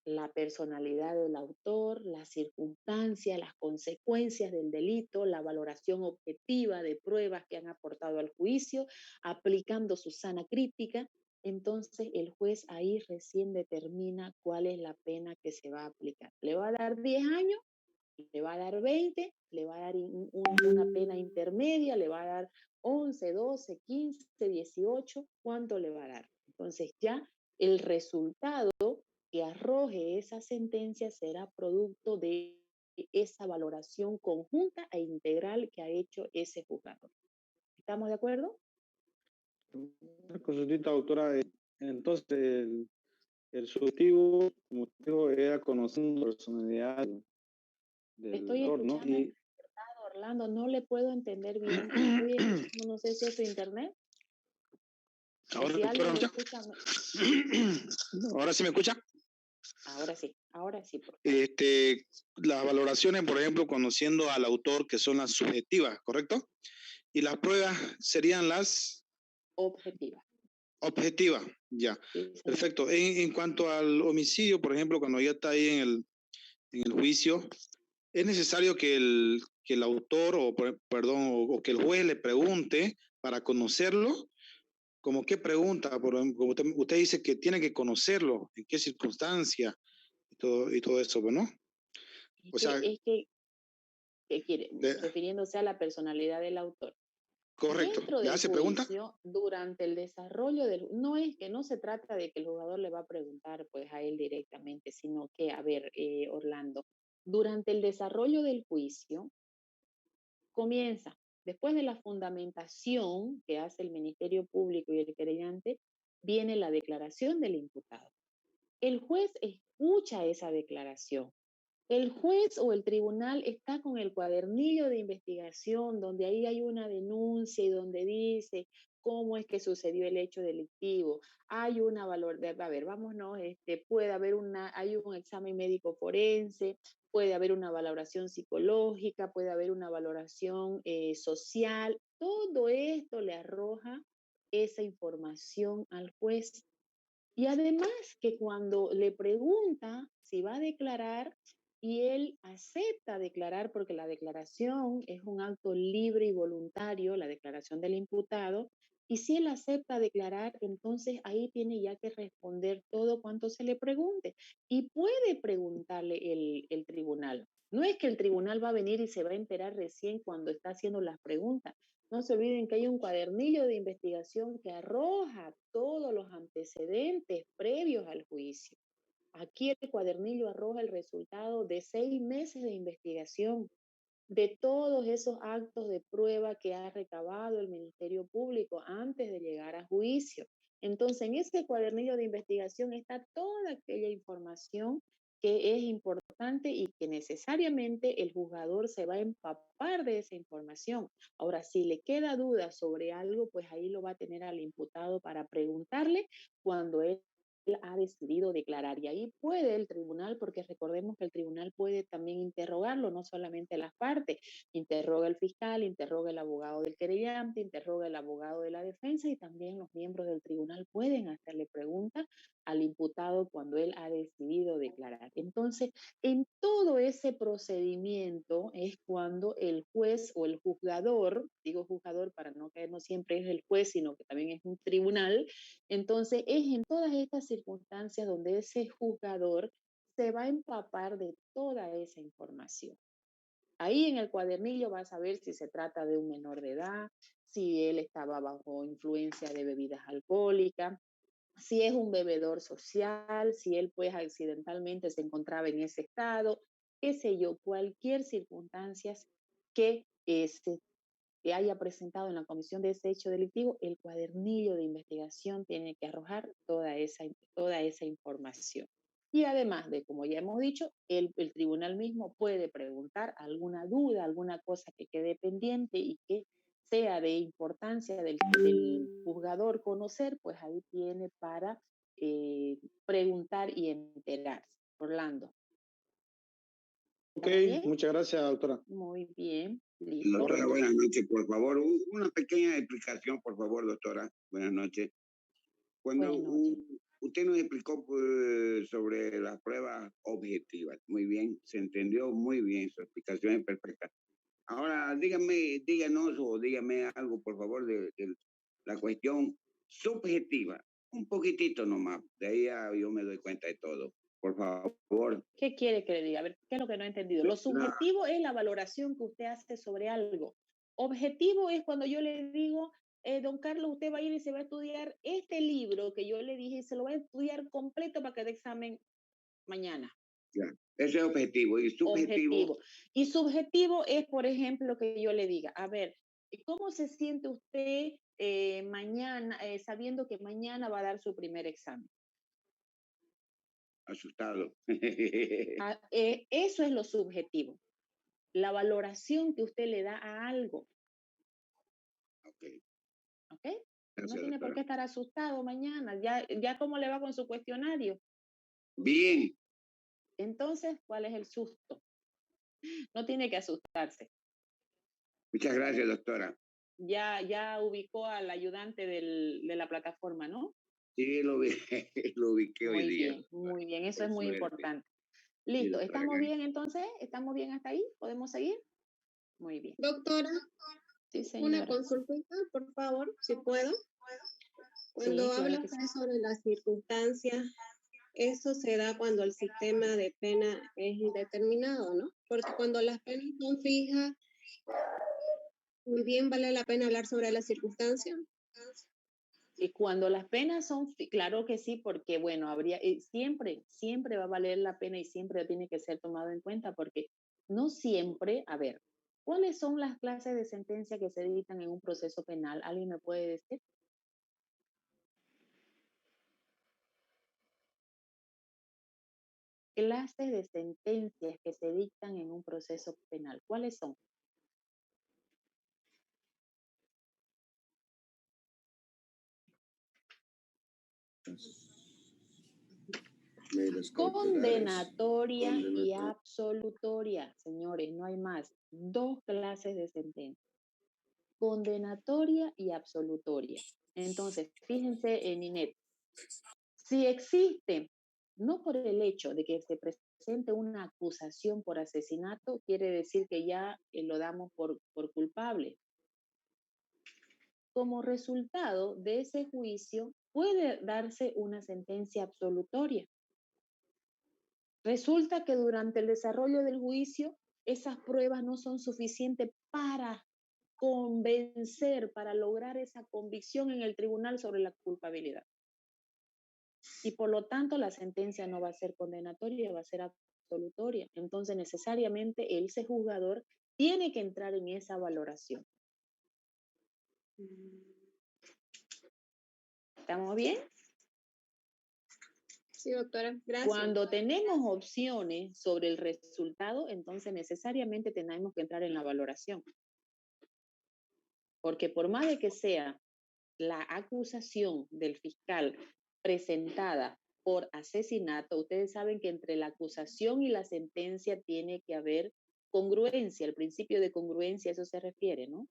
la personalidad del autor, las circunstancias, las consecuencias del delito, la valoración objetiva de pruebas que han aportado al juicio, aplicando su sana crítica, entonces el juez ahí recién determina cuál es la pena que se va a aplicar. ¿Le va a dar 10 años? ¿Le va a dar 20? ¿Le va a dar una pena intermedia? ¿Le va a dar 11, 12, 15, 18? ¿Cuánto le va a dar? Entonces ya el resultado que arroje esa sentencia será producto de esa valoración conjunta e integral que ha hecho ese juzgador. ¿Estamos de acuerdo? Una consultita, doctora. Entonces, el subjetivo, como digo, era conociendo la personalidad del Estoy autor, ¿no? escuchando, Y Orlando, no le puedo entender bien. Estoy escuchando, no sé si es su internet. Ahora, Si alguien doctora, lo escucha, ahora sí me escucha. ahora sí, por favor. Las valoraciones, por ejemplo, conociendo al autor, que son las subjetivas, ¿correcto? Y las pruebas serían las Objetiva. objetivas, ya. Sí, señor. Perfecto. En cuanto al homicidio, por ejemplo, cuando ya está ahí en el juicio, es necesario que el autor, o que el juez le pregunte para conocerlo. ¿Cómo qué pregunta? Como usted dice que tiene que conocerlo, en qué circunstancia y todo eso, ¿no? O sea, ¿Qué quiere? Refiriéndose a la personalidad del autor. correcto. Dentro ¿Le del hace pregunta? juicio, durante el desarrollo no es que no se trata de que el jugador le va a preguntar pues a él directamente, sino que, a ver, Orlando, durante el desarrollo del juicio comienza Después de la fundamentación que hace el Ministerio Público y el querellante, viene la declaración del imputado. El juez escucha esa declaración. El juez o el tribunal está con el cuadernillo de investigación donde ahí hay una denuncia y donde dice cómo es que sucedió el hecho delictivo. Hay una a ver, vámonos, puede haber hay un examen médico forense, puede haber una valoración psicológica, puede haber una valoración social. Todo esto le arroja esa información al juez. Y además que cuando le pregunta si va a declarar y él acepta declarar, porque la declaración es un acto libre y voluntario, la declaración del imputado, y si él acepta declarar, entonces ahí tiene ya que responder todo cuanto se le pregunte. Y puede preguntarle el tribunal. No es que el tribunal va a venir y se va a enterar recién cuando está haciendo las preguntas. No se olviden que hay un cuadernillo de investigación que arroja todos los antecedentes previos al juicio. Aquí el cuadernillo arroja el resultado de 6 meses de investigación, de todos esos actos de prueba que ha recabado el Ministerio Público antes de llegar a juicio. Entonces, en ese cuadernillo de investigación está toda aquella información que es importante y que necesariamente el juzgador se va a empapar de esa información. Ahora, si le queda duda sobre algo, pues ahí lo va a tener al imputado para preguntarle cuando él ha decidido declarar. Y ahí puede el tribunal, porque recordemos que el tribunal puede también interrogarlo, no solamente las partes, interroga el fiscal, interroga el abogado del querellante, interroga el abogado de la defensa y también los miembros del tribunal pueden hacerle preguntas al imputado cuando él ha decidido declarar. Entonces, en todo ese procedimiento es cuando el juez o el juzgador, digo juzgador para no que no siempre es el juez, sino que también es un tribunal, entonces es en todas estas circunstancias donde ese juzgador se va a empapar de toda esa información. Ahí en el cuadernillo vas a ver si se trata de un menor de edad, si él estaba bajo influencia de bebidas alcohólicas, si es un bebedor social, si él pues accidentalmente se encontraba en ese estado, qué sé yo, cualquier circunstancia que que haya presentado en la comisión de ese hecho delictivo, el cuadernillo de investigación tiene que arrojar toda esa información. Y además de, como ya hemos dicho, el tribunal mismo puede preguntar alguna duda, alguna cosa que quede pendiente y que sea de importancia del juzgador conocer, pues ahí tiene para preguntar y enterarse. Orlando. Ok, muchas gracias, doctora. Muy bien, listo. Doctora, buenas noches, por favor. Una pequeña explicación, por favor, doctora. Buenas noches. Cuando usted nos explicó pues, sobre las pruebas objetivas, muy bien, se entendió muy bien, su explicación es perfecta. Ahora, díganos o dígame algo, por favor, de la cuestión subjetiva. Un poquitito nomás, de ahí yo me doy cuenta de todo. Por favor. ¿Qué quiere que le diga? A ver, ¿qué es lo que no he entendido? Lo subjetivo es la valoración que usted hace sobre algo. Objetivo es cuando yo le digo, don Carlos, usted va a ir y se va a estudiar este libro que yo le dije, y se lo va a estudiar completo para que dé examen mañana. Ya, ese es objetivo. ¿Y subjetivo? Y subjetivo es, por ejemplo, que yo le diga, a ver, ¿cómo se siente usted mañana, sabiendo que mañana va a dar su primer examen? Asustado. Eso es lo subjetivo. La valoración que usted le da a algo. Ok. ¿Ok? Gracias, no tiene por qué estar asustado mañana. Ya cómo le va con su cuestionario. Bien. Entonces, ¿cuál es el susto? No tiene que asustarse. Muchas gracias, doctora. Ya ubicó al ayudante de la plataforma, ¿no? Sí, lo ubiqué hoy día. Muy bien, eso es muy importante. Listo, ¿estamos bien entonces? ¿Estamos bien hasta ahí? ¿Podemos seguir? Muy bien. Doctora, sí, señora. Una consultita, por favor, si puedo. Cuando sí, habla usted sobre las circunstancias, eso se da cuando el sistema de pena es indeterminado, ¿no? Porque cuando las penas son fijas, muy bien vale la pena hablar sobre las circunstancias. Y cuando las penas son, claro que sí, porque bueno, siempre va a valer la pena y siempre tiene que ser tomado en cuenta, porque no siempre, a ver, ¿Cuáles son las clases de sentencia que se dictan en un proceso penal? ¿Alguien me puede decir? Clases de sentencias que se dictan en un proceso penal. ¿Cuáles son? Condenatoria y absolutoria. Señores, no hay más. 2 clases de sentencia. Condenatoria y absolutoria. Entonces, fíjense en INET. Si existe, no por el hecho de que se presente una acusación por asesinato, quiere decir que ya lo damos por culpable. Como resultado de ese juicio, puede darse una sentencia absolutoria. Resulta que durante el desarrollo del juicio, esas pruebas no son suficientes para convencer, para lograr esa convicción en el tribunal sobre la culpabilidad. Y por lo tanto, la sentencia no va a ser condenatoria, va a ser absolutoria. Entonces, necesariamente, ese juzgador tiene que entrar en esa valoración. ¿Estamos bien? Sí, doctora, gracias. Cuando tenemos opciones sobre el resultado, entonces necesariamente tenemos que entrar en la valoración. Porque por más de que sea la acusación del fiscal presentada por asesinato, ustedes saben que entre la acusación y la sentencia tiene que haber congruencia, el principio de congruencia, a eso se refiere, ¿no?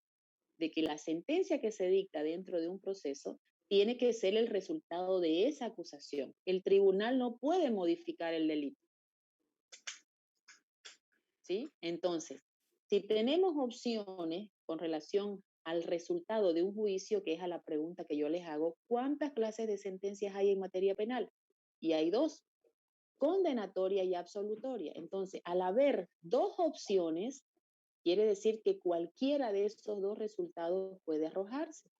De que la sentencia que se dicta dentro de un proceso tiene que ser el resultado de esa acusación. El tribunal no puede modificar el delito. ¿Sí? Entonces, si tenemos opciones con relación al resultado de un juicio, que es a la pregunta que yo les hago, ¿cuántas clases de sentencias hay en materia penal? Y hay 2, condenatoria y absolutoria. Entonces, al haber 2 opciones, quiere decir que cualquiera de estos 2 resultados puede arrojarse.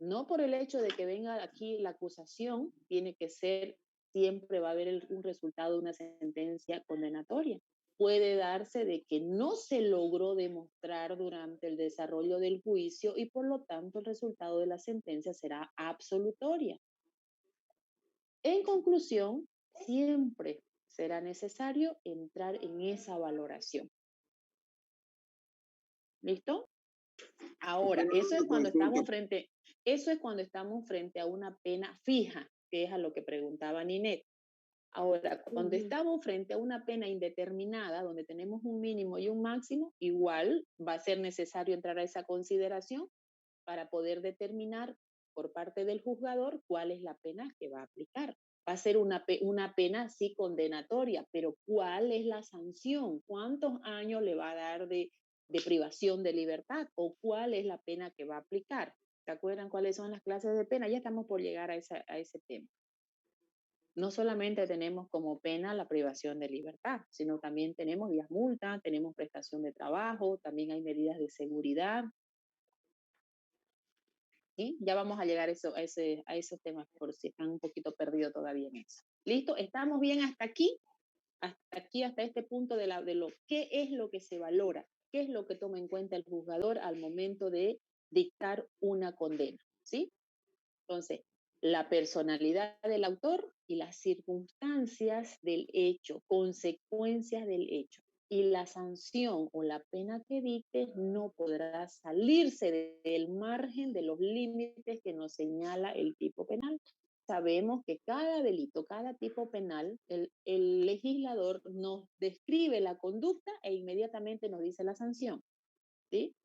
No por el hecho de que venga aquí la acusación, tiene que ser, siempre va a haber un resultado de una sentencia condenatoria. Puede darse de que no se logró demostrar durante el desarrollo del juicio y por lo tanto el resultado de la sentencia será absolutoria. En conclusión, siempre será necesario entrar en esa valoración. ¿Listo? Ahora, eso es cuando estamos frente a una pena fija, que es a lo que preguntaba Ninette. Ahora, cuando estamos frente a una pena indeterminada, donde tenemos un mínimo y un máximo, igual va a ser necesario entrar a esa consideración para poder determinar por parte del juzgador cuál es la pena que va a aplicar. Va a ser una pena sí condenatoria, pero ¿cuál es la sanción? ¿Cuántos años le va a dar de privación de libertad? ¿O cuál es la pena que va a aplicar? ¿Se acuerdan cuáles son las clases de pena? Ya estamos por llegar a ese tema. No solamente tenemos como pena la privación de libertad, sino también tenemos las multas, tenemos prestación de trabajo, también hay medidas de seguridad. ¿Sí? Ya vamos a llegar a esos temas por si están un poquito perdidos todavía en eso. ¿Listo? ¿Estamos bien hasta aquí? Hasta este punto de lo qué es lo que se valora, qué es lo que toma en cuenta el juzgador al momento de dictar una condena. ¿Sí? Entonces, la personalidad del autor y las circunstancias del hecho, consecuencias del hecho. Y la sanción o la pena que dicte no podrá salirse del margen de los límites que nos señala el tipo penal. Sabemos que cada delito, cada tipo penal, el legislador nos describe la conducta e inmediatamente nos dice la sanción. ¿Sí?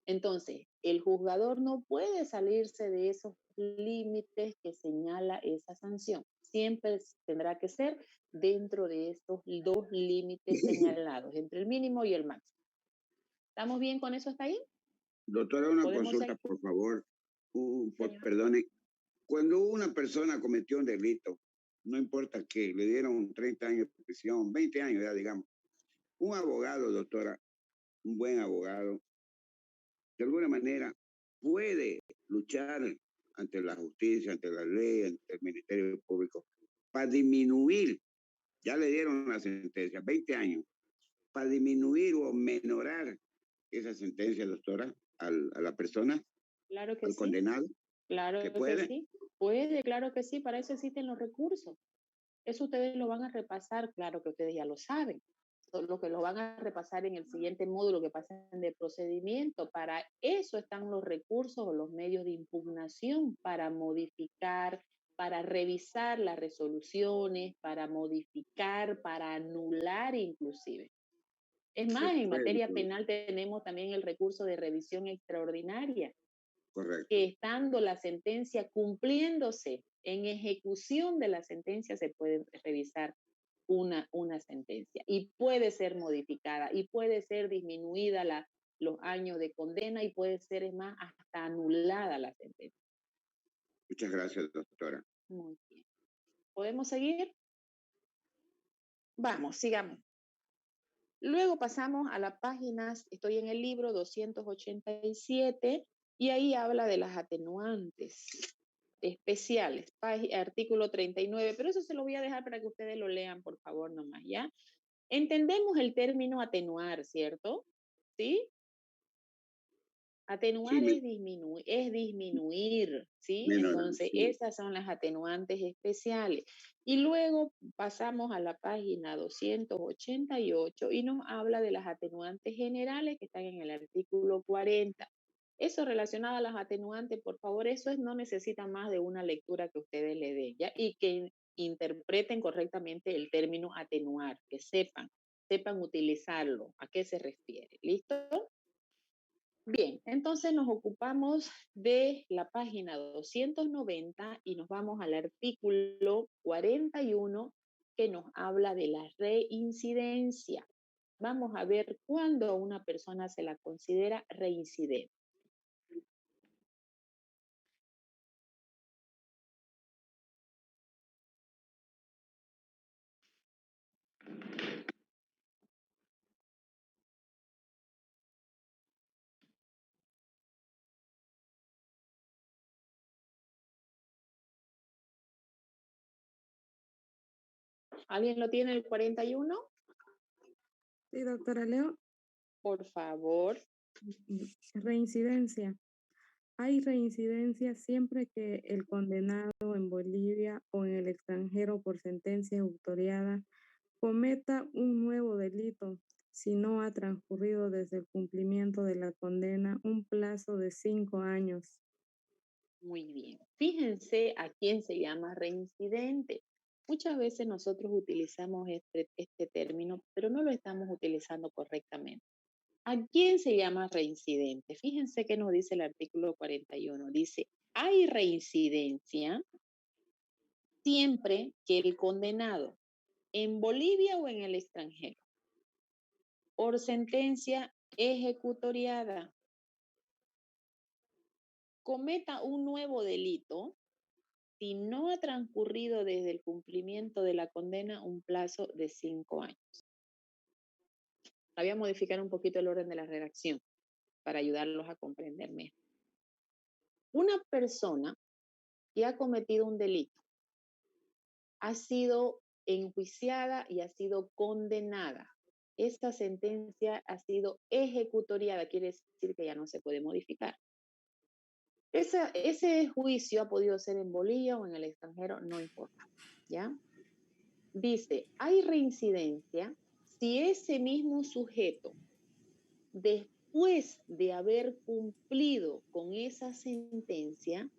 Entonces, el juzgador no puede salirse de esos límites que señala esa sanción. Siempre tendrá que ser dentro de estos 2 límites señalados, entre el mínimo y el máximo. ¿Estamos bien con eso hasta ahí? Doctora, una consulta, por favor. Perdone. Cuando una persona cometió un delito, no importa qué, le dieron 30 años de prisión, 20 años ya, digamos. Un abogado, doctora, un buen abogado, de alguna manera puede luchar ante la justicia, ante la ley, ante el Ministerio Público, para disminuir, ya le dieron la sentencia, 20 años, para disminuir o menorar esa sentencia, doctora, a la persona, Claro que al sí. condenado? Claro ¿Que que puede? sí. Puede, claro que sí. Para eso existen los recursos. Eso ustedes lo van a repasar, claro que ustedes ya lo saben. Lo que lo van a repasar en el siguiente módulo que pasen de procedimiento. Para eso están los recursos o los medios de impugnación, para modificar, para revisar las resoluciones, para modificar, para anular inclusive. Es más, en materia penal tenemos también el recurso de revisión extraordinaria. Correcto. Que estando la sentencia cumpliéndose, en ejecución de la sentencia se puede revisar una sentencia y puede ser modificada y puede ser disminuida los años de condena y puede ser, es más, hasta anulada la sentencia. Muchas gracias, doctora. Muy bien. ¿Podemos seguir? Vamos, sigamos. Luego pasamos a las páginas, estoy en el libro 287 y ahí habla de las atenuantes especiales, artículo 39, pero eso se lo voy a dejar para que ustedes lo lean, por favor, nomás, ¿ya? Entendemos el término atenuar, ¿cierto? ¿Sí? Atenuar Sí, es disminuir, ¿sí? Menorar, Entonces, sí. esas son las atenuantes especiales. Y luego pasamos a la página 288 y nos habla de las atenuantes generales que están en el artículo 40. Eso relacionado a las atenuantes, por favor, no necesita más de una lectura que ustedes le den, ¿ya? Y que interpreten correctamente el término atenuar, que sepan utilizarlo, a qué se refiere. ¿Listo? Bien, entonces nos ocupamos de la página 290 y nos vamos al artículo 41 que nos habla de la reincidencia. Vamos a ver cuándo a una persona se la considera reincidente. ¿Alguien lo tiene el 41? Sí, doctora Leo. Por favor. Reincidencia. Hay reincidencia siempre que el condenado en Bolivia o en el extranjero por sentencia autoriada cometa un nuevo delito si no ha transcurrido desde el cumplimiento de la condena un plazo de 5 años. Muy bien. Fíjense a quién se llama reincidente. Muchas veces nosotros utilizamos este término, pero no lo estamos utilizando correctamente. ¿A quién se llama reincidente? Fíjense que nos dice el artículo 41. Dice, hay reincidencia siempre que el condenado en Bolivia o en el extranjero, por sentencia ejecutoriada, cometa un nuevo delito si no ha transcurrido desde el cumplimiento de la condena un plazo de 5 años. Voy a modificar un poquito el orden de la redacción para ayudarlos a comprender mejor. Una persona que ha cometido un delito ha sido enjuiciada y ha sido condenada. Esta sentencia ha sido ejecutoriada, quiere decir que ya no se puede modificar. Ese juicio ha podido ser en Bolivia o en el extranjero, no importa, ¿ya? Dice, hay reincidencia si ese mismo sujeto, después de haber cumplido con esa sentencia,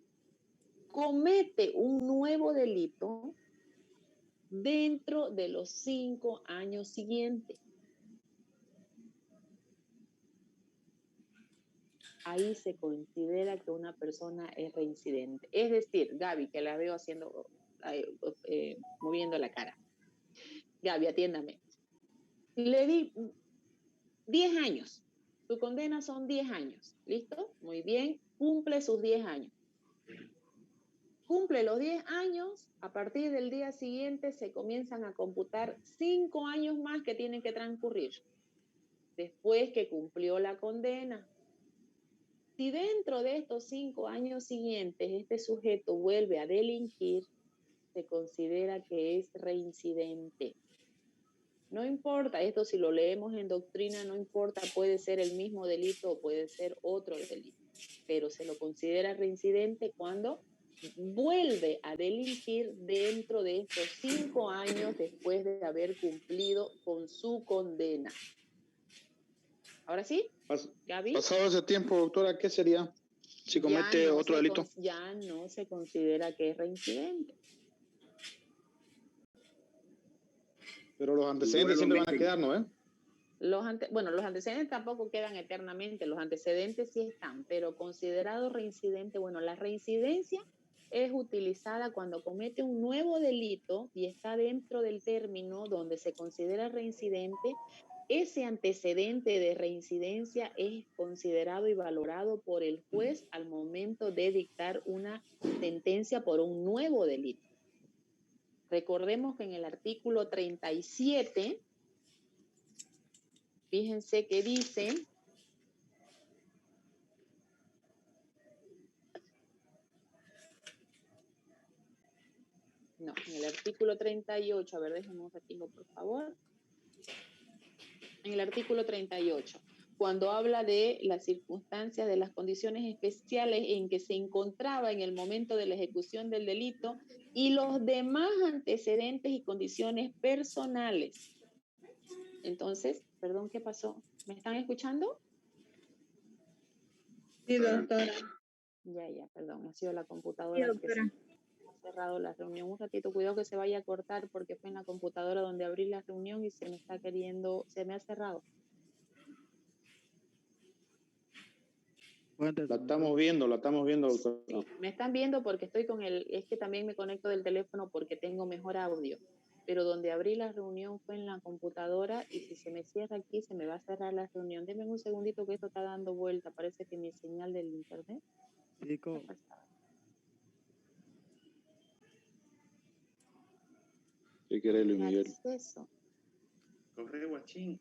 comete un nuevo delito dentro de los 5 años siguientes. Ahí se considera que una persona es reincidente. Es decir, Gaby, que la veo haciendo, moviendo la cara. Gaby, atiéndame. Le di 10 años. Su condena son 10 años. ¿Listo? Muy bien. Cumple sus 10 años. Cumple los 10 años, a partir del día siguiente se comienzan a computar 5 años más que tienen que transcurrir después que cumplió la condena. Si dentro de estos 5 años siguientes este sujeto vuelve a delinquir, se considera que es reincidente. No importa, esto si lo leemos en doctrina, no importa, puede ser el mismo delito o puede ser otro delito, pero se lo considera reincidente cuando vuelve a delinquir dentro de estos 5 años después de haber cumplido con su condena. ¿Ahora sí? ¿Gaby? Pasado ese tiempo, doctora, ¿qué sería si comete otro delito? Ya no se considera que es reincidente. Pero los antecedentes siempre van a quedar, ¿no? Los antecedentes tampoco quedan eternamente, los antecedentes sí están, pero considerado reincidente, bueno, la reincidencia es utilizada cuando comete un nuevo delito y está dentro del término donde se considera reincidente. Ese antecedente de reincidencia es considerado y valorado por el juez al momento de dictar una sentencia por un nuevo delito. Recordemos que en el artículo 37, fíjense que dice, no, en el artículo 38, a ver, déjenme un ratito, por favor. En el artículo 38, cuando habla de las circunstancias, de las condiciones especiales en que se encontraba en el momento de la ejecución del delito y los demás antecedentes y condiciones personales. Entonces, perdón, ¿qué pasó? ¿Me están escuchando? Sí, doctora. Ya, perdón, ha sido la computadora que se ha cerrado la reunión. Un ratito, cuidado que se vaya a cortar porque fue en la computadora donde abrí la reunión y se me ha cerrado. La estamos viendo, doctora. Sí, me están viendo porque estoy es que también me conecto del teléfono porque tengo mejor audio, pero donde abrí la reunión fue en la computadora y si se me cierra aquí se me va a cerrar la reunión. Denme un segundito que esto está dando vuelta, parece que mi señal del internet. Chico. ¿Qué quiere Luis Miguel? Acceso. Corre, guachín.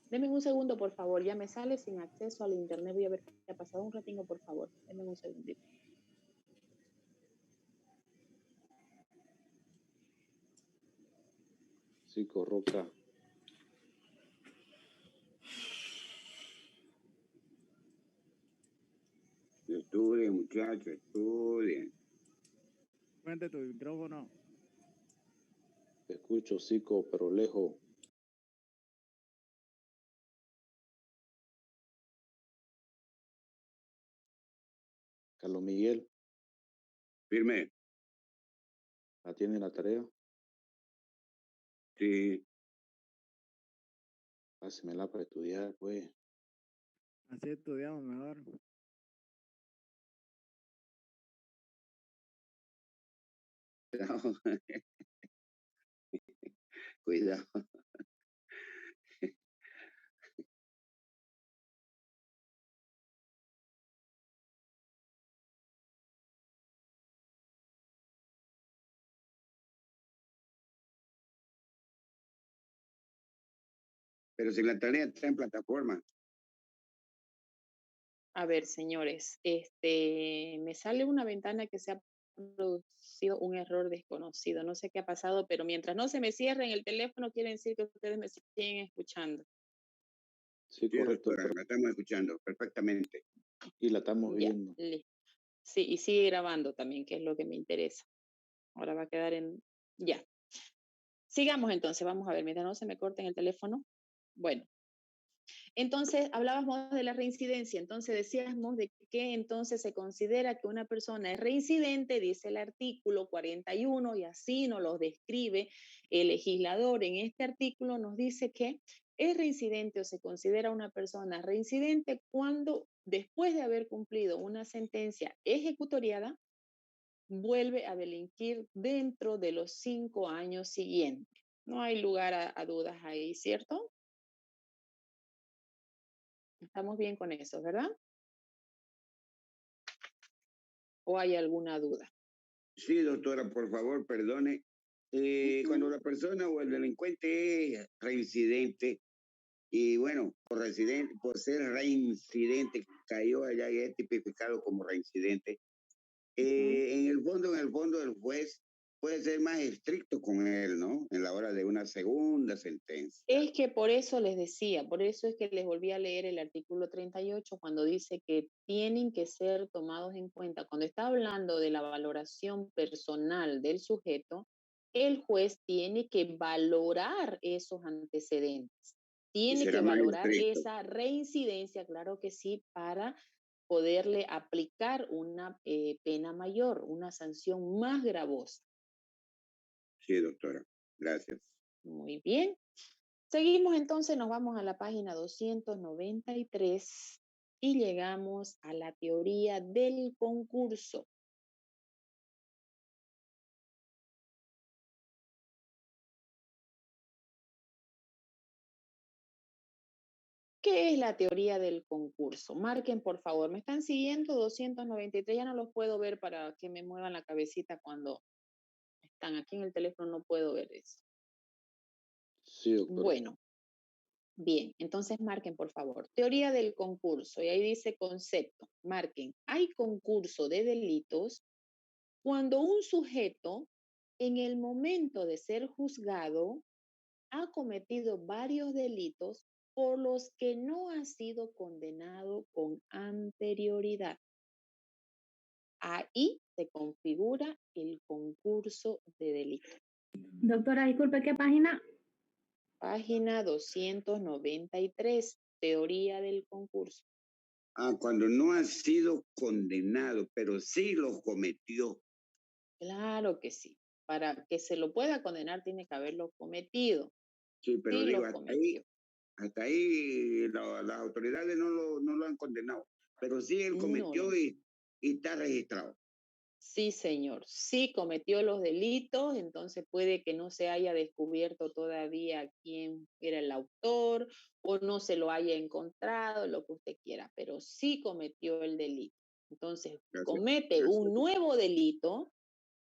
Denme un segundo, por favor. Ya me sale sin acceso al internet. Voy a ver qué ha pasado. Un ratito, por favor. Denme un segundito. Chico Roca. Estudien, muchachos, estudien. Cuente tu micrófono. Te escucho, Chico, pero lejos. Carlos Miguel. Firme. ¿La tiene la tarea? Sí. Pásemela para estudiar, pues. Así estudiamos mejor. Cuidado. Cuidado. Pero si la tarea está en plataforma. A ver, señores, me sale una ventana que se ha producido un error desconocido. No sé qué ha pasado, pero mientras no se me cierre en el teléfono, quiere decir que ustedes me siguen escuchando. Sí, correcto. Doctora, la estamos escuchando perfectamente. Y la estamos viendo. Sí, y sigue grabando también, que es lo que me interesa. Ahora va a quedar en... Ya. Sigamos entonces, vamos a ver, mientras no se me corte en el teléfono. Bueno. Entonces, hablábamos de la reincidencia, entonces decíamos de que entonces se considera que una persona es reincidente, dice el artículo 41, y así nos lo describe el legislador en este artículo, nos dice que es reincidente o se considera una persona reincidente cuando después de haber cumplido una sentencia ejecutoriada, vuelve a delinquir dentro de los 5 años siguientes. No hay lugar a dudas ahí, ¿cierto? Estamos bien con eso, ¿verdad? ¿O hay alguna duda? Sí, doctora, por favor, perdone. Cuando la persona o el delincuente es reincidente, y bueno, por ser reincidente, cayó allá y es tipificado como reincidente, en el fondo, el juez puede ser más estricto con él, ¿no? En la hora de una segunda sentencia. Es que por eso les decía, por eso es que les volví a leer el artículo 38 cuando dice que tienen que ser tomados en cuenta. Cuando está hablando de la valoración personal del sujeto, el juez tiene que valorar esos antecedentes. Tiene que valorar esa reincidencia, claro que sí, para poderle aplicar una pena mayor, una sanción más gravosa. Sí, doctora. Gracias. Muy bien. Seguimos entonces, nos vamos a la página 293 y llegamos a la teoría del concurso. ¿Qué es la teoría del concurso? Marquen, por favor. ¿Me están siguiendo? 293, ya no los puedo ver para que me muevan la cabecita cuando están aquí en el teléfono, no puedo ver eso. Sí, doctora. Bueno, bien, entonces marquen, por favor. Teoría del concurso, y ahí dice concepto. Marquen, hay concurso de delitos cuando un sujeto, en el momento de ser juzgado, ha cometido varios delitos por los que no ha sido condenado con anterioridad. Ahí se configura el concurso de delitos. Doctora, disculpe, ¿qué página? Página 293, teoría del concurso. Ah, cuando no ha sido condenado, pero sí lo cometió. Claro que sí. Para que se lo pueda condenar tiene que haberlo cometido. Sí, pero Sí, digo, lo cometió. hasta ahí las autoridades no lo han condenado, pero sí él cometió y está registrado. Sí, señor. Sí cometió los delitos, entonces puede que no se haya descubierto todavía quién era el autor o no se lo haya encontrado, lo que usted quiera, pero sí cometió el delito. Entonces, comete un nuevo delito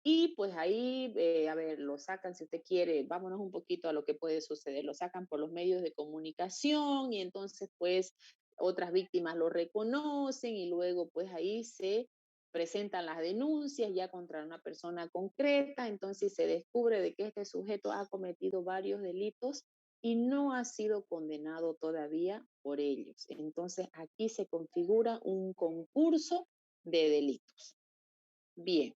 y pues ahí, a ver, lo sacan si usted quiere, vámonos un poquito a lo que puede suceder, lo sacan por los medios de comunicación y entonces pues otras víctimas lo reconocen y luego pues ahí se presentan las denuncias ya contra una persona concreta, entonces se descubre de que este sujeto ha cometido varios delitos y no ha sido condenado todavía por ellos. Entonces aquí se configura un concurso de delitos. Bien.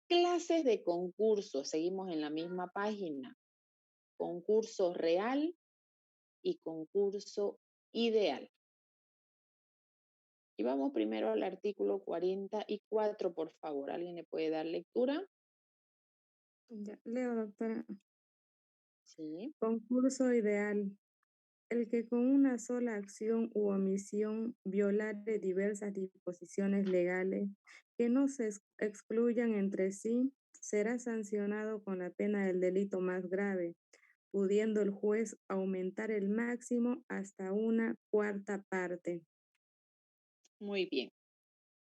Clases de concurso, seguimos en la misma página. Concurso real y concurso ideal. Y vamos primero al artículo 44, por favor. ¿Alguien le puede dar lectura? Ya, leo, doctora. Sí. Concurso ideal. El que con una sola acción u omisión violare diversas disposiciones legales que no se excluyan entre sí, será sancionado con la pena del delito más grave, pudiendo el juez aumentar el máximo hasta una cuarta parte. Muy bien.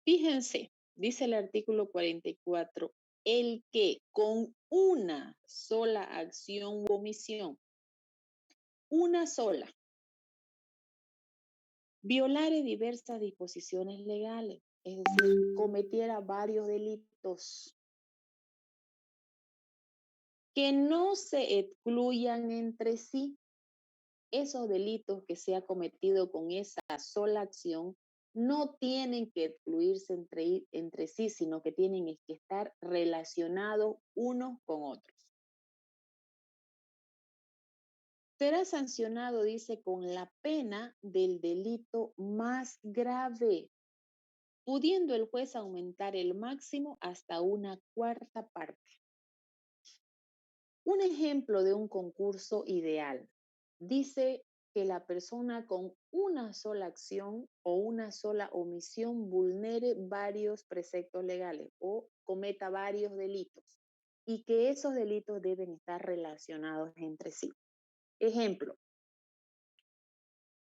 Fíjense, dice el artículo 44, el que con una sola acción u omisión, una sola, violare diversas disposiciones legales, es decir, cometiera varios delitos que no se excluyan entre sí. Esos delitos que se ha cometido con esa sola acción no tienen que excluirse entre sí, sino que tienen que estar relacionados unos con otros. Será sancionado, dice, con la pena del delito más grave, pudiendo el juez aumentar el máximo hasta una cuarta parte. Un ejemplo de un concurso ideal dice que la persona con una sola acción o una sola omisión vulnere varios preceptos legales o cometa varios delitos y que esos delitos deben estar relacionados entre sí. Ejemplo,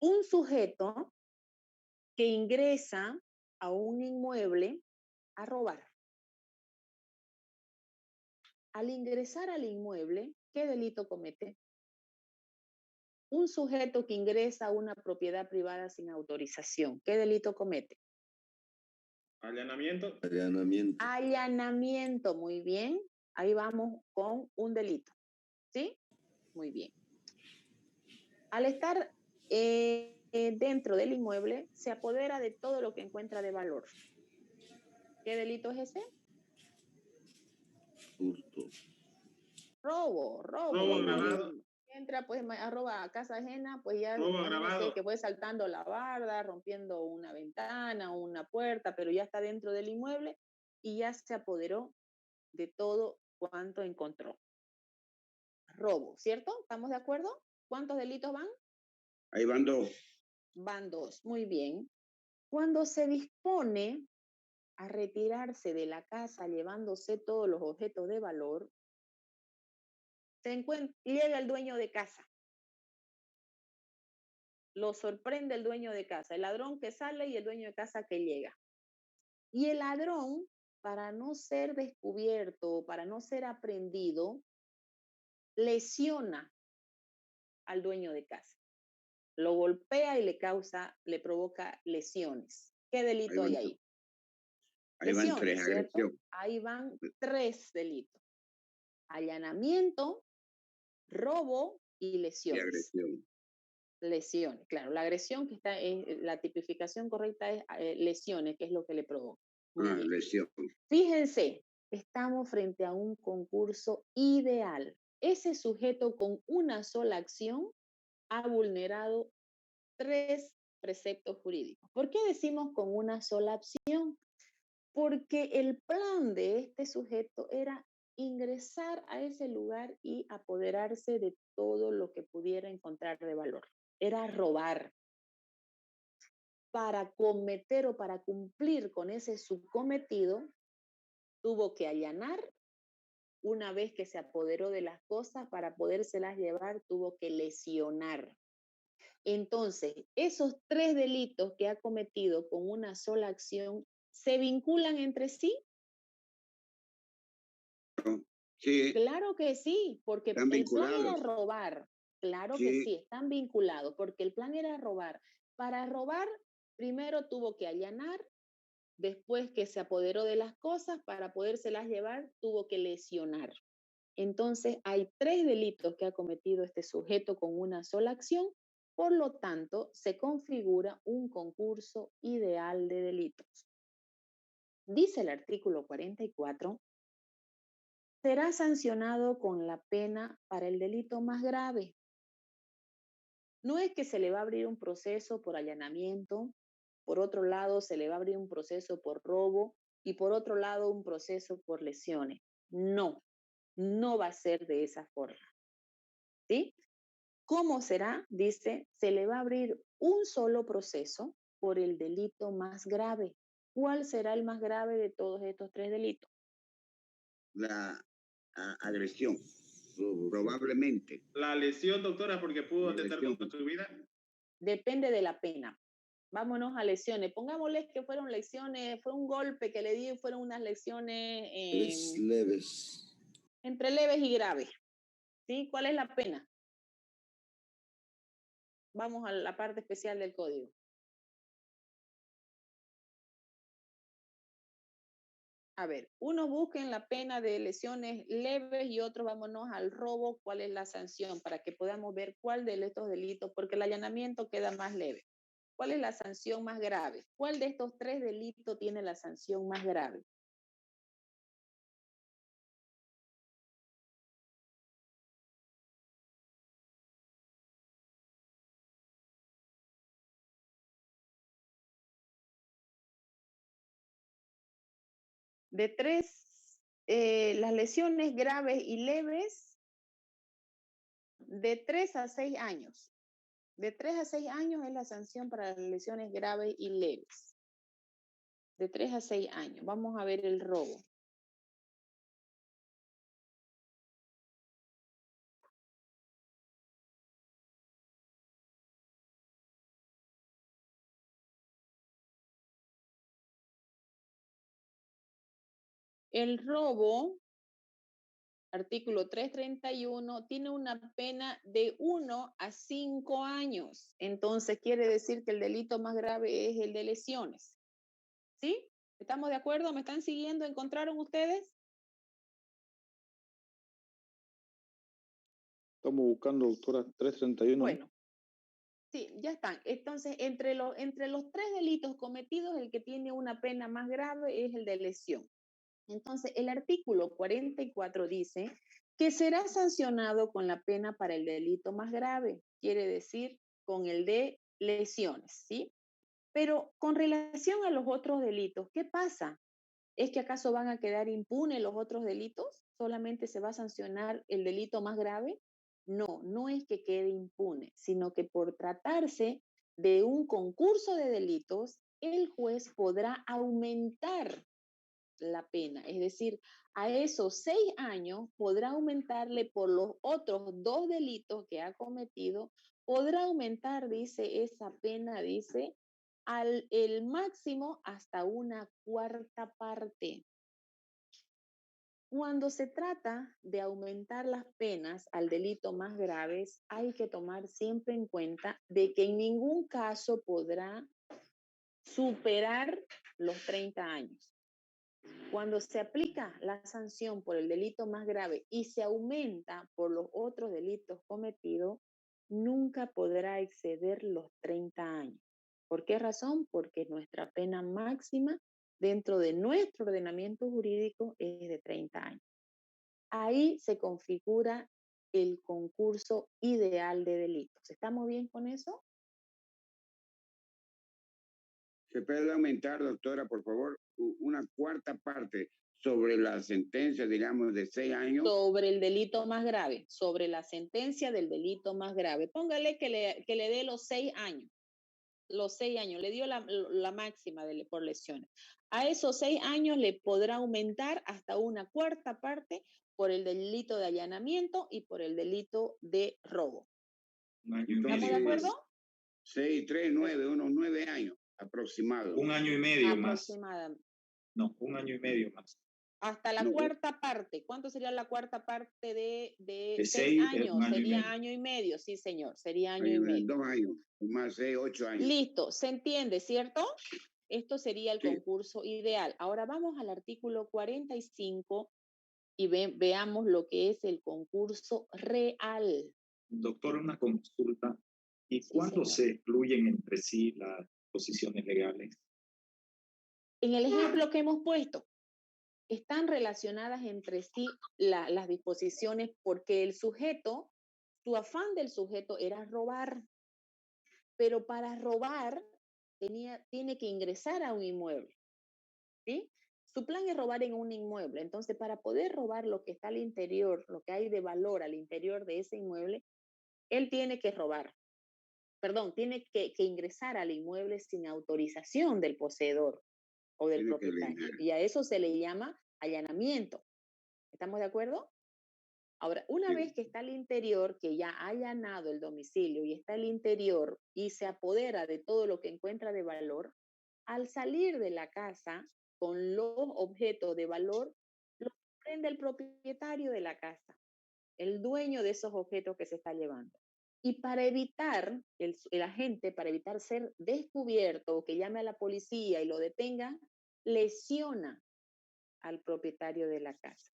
un sujeto que ingresa a un inmueble a robar. Al ingresar al inmueble, ¿qué delito comete? Un sujeto que ingresa a una propiedad privada sin autorización, ¿qué delito comete? Allanamiento. Allanamiento. Allanamiento, muy bien. Ahí vamos con un delito. ¿Sí? Muy bien. Al estar dentro del inmueble, se apodera de todo lo que encuentra de valor. ¿Qué delito es ese? Hurto. Robo. Robo agravado. Entra pues a roba a casa ajena, pues ya Robo imagínese agravado. que fue saltando la barda, rompiendo una ventana, una puerta, pero ya está dentro del inmueble y ya se apoderó de todo cuanto encontró. Robo, ¿cierto? ¿Estamos de acuerdo? ¿Cuántos delitos van? Ahí van 2. Van 2, muy bien. Cuando se dispone a retirarse de la casa llevándose todos los objetos de valor, llega el dueño de casa. Lo sorprende el dueño de casa, el ladrón que sale y el dueño de casa que llega. Y el ladrón, para no ser descubierto, para no ser aprendido, lesiona al dueño de casa. Lo golpea y le provoca lesiones. ¿Qué delito hay ahí? Ahí van 3 Lesiones, ¿cierto? agresiones. Ahí van 3 delitos. Allanamiento, robo y Y lesiones. agresión. Lesiones, claro. La agresión que está en la tipificación correcta es lesiones, que es lo que le provoca. Muy bien. Lesión. Fíjense, estamos frente a un concurso ideal. Ese sujeto con una sola acción ha vulnerado 3 preceptos jurídicos. ¿Por qué decimos con una sola acción? Porque el plan de este sujeto era ingresar a ese lugar y apoderarse de todo lo que pudiera encontrar de valor. Era robar. Para cometer o para cumplir con ese subcometido, tuvo que allanar. Una vez que se apoderó de las cosas, para podérselas llevar, tuvo que lesionar. Entonces, esos 3 delitos que ha cometido con una sola acción, ¿se vinculan entre sí? Sí. Claro que sí, porque Están el plan era vinculados. robar. Claro que Sí. sí, están vinculados, porque el plan era robar. Para robar, primero tuvo que allanar, después que se apoderó de las cosas, para podérselas llevar, tuvo que lesionar. Entonces, hay 3 delitos que ha cometido este sujeto con una sola acción, por lo tanto, se configura un concurso ideal de delitos. Dice el artículo 44, será sancionado con la pena para el delito más grave. No es que se le va a abrir un proceso por allanamiento, por otro lado se le va a abrir un proceso por robo y por otro lado un proceso por lesiones. No, no va a ser de esa forma. ¿Sí? ¿Cómo será? Dice, se le va a abrir un solo proceso por el delito más grave. ¿Cuál será el más grave de todos estos 3 delitos? La agresión, probablemente. La lesión, doctora, porque pudo atentar Lesión. contra su vida. Depende de la pena. Vámonos a lesiones. Pongámosles que fueron lesiones, fue un golpe que le di, fueron unas lesiones Leves. entre leves y graves. ¿Sí? ¿Cuál es la pena? Vamos a la parte especial del código. A ver, unos busquen la pena de lesiones leves y otros vámonos al robo. ¿Cuál es la sanción? Para que podamos ver cuál de estos delitos, porque el allanamiento queda más leve. ¿Cuál es la sanción más grave? ¿Cuál de estos 3 delitos tiene la sanción más grave? De 3, las lesiones graves y leves, de 3 a 6 años. De 3 a 6 años es la sanción para las lesiones graves y leves. De 3 a 6 años. Vamos a ver el robo. El robo, artículo 331, tiene una pena de 1 a 5 años. Entonces quiere decir que el delito más grave es el de lesiones. ¿Sí? ¿Estamos de acuerdo? ¿Me están siguiendo? ¿Encontraron ustedes? Estamos buscando, doctora, 331. Bueno, sí, ya están. Entonces, entre los 3 delitos cometidos, el que tiene una pena más grave es el de lesión. Entonces, el artículo 44 dice que será sancionado con la pena para el delito más grave, quiere decir con el de lesiones, ¿sí? Pero con relación a los otros delitos, ¿qué pasa? ¿Es que acaso van a quedar impunes los otros delitos? ¿Solamente se va a sancionar el delito más grave? No, no es que quede impune, sino que por tratarse de un concurso de delitos, el juez podrá aumentar la pena. Es decir, a esos 6 años podrá aumentarle por los otros 2 delitos que ha cometido, podrá aumentar, dice, esa pena, dice, el máximo hasta una 1/4 parte. Cuando se trata de aumentar las penas al delito más graves, hay que tomar siempre en cuenta de que en ningún caso podrá superar los 30 años. Cuando se aplica la sanción por el delito más grave y se aumenta por los otros delitos cometidos, nunca podrá exceder los 30 años. ¿Por qué razón? Porque nuestra pena máxima dentro de nuestro ordenamiento jurídico es de 30 años. Ahí se configura el concurso ideal de delitos. ¿Estamos bien con eso? ¿Se puede aumentar, doctora, por favor, una 1/4 parte sobre la sentencia, digamos, de 6 años? Sobre el delito más grave, sobre la sentencia del delito más grave. Póngale que le dé los 6 años. Los 6 años, le dio la máxima por lesiones. A esos 6 años le podrá aumentar hasta una 1/4 parte por el delito de allanamiento y por el delito de robo. ¿Estamos de acuerdo? 6, 3, 9, unos 9 años aproximado. 1 año y medio más. Aproximadamente. No, 1 año y medio más. Hasta la 1/4 parte. ¿Cuánto sería la 1/4 parte de 6 6 años? Sería año y medio, sí, señor. Sería año y medio. 2 años, más 6, 8 años. Listo, ¿se entiende, cierto? Esto sería el concurso ideal. Ahora vamos al artículo 45 y veamos lo que es el concurso real. Doctor, una consulta. ¿Y cuándo se excluyen entre sí las posiciones legales? En el ejemplo que hemos puesto, están relacionadas entre sí las disposiciones porque el sujeto, su afán del sujeto era robar, pero para robar tiene que ingresar a un inmueble, ¿sí? Su plan es robar en un inmueble, entonces para poder robar lo que está al interior, lo que hay de valor al interior de ese inmueble, él tiene que robar, tiene que ingresar al inmueble sin autorización del poseedor o del propietario, y a eso se le llama allanamiento. ¿Estamos de acuerdo? Ahora, una vez que está al interior, que ya ha allanado el domicilio y está al interior y se apodera de todo lo que encuentra de valor, al salir de la casa con los objetos de valor, los prende el propietario de la casa, el dueño de esos objetos que se está llevando. Y para evitar, el agente, para evitar ser descubierto o que llame a la policía y lo detenga, lesiona al propietario de la casa.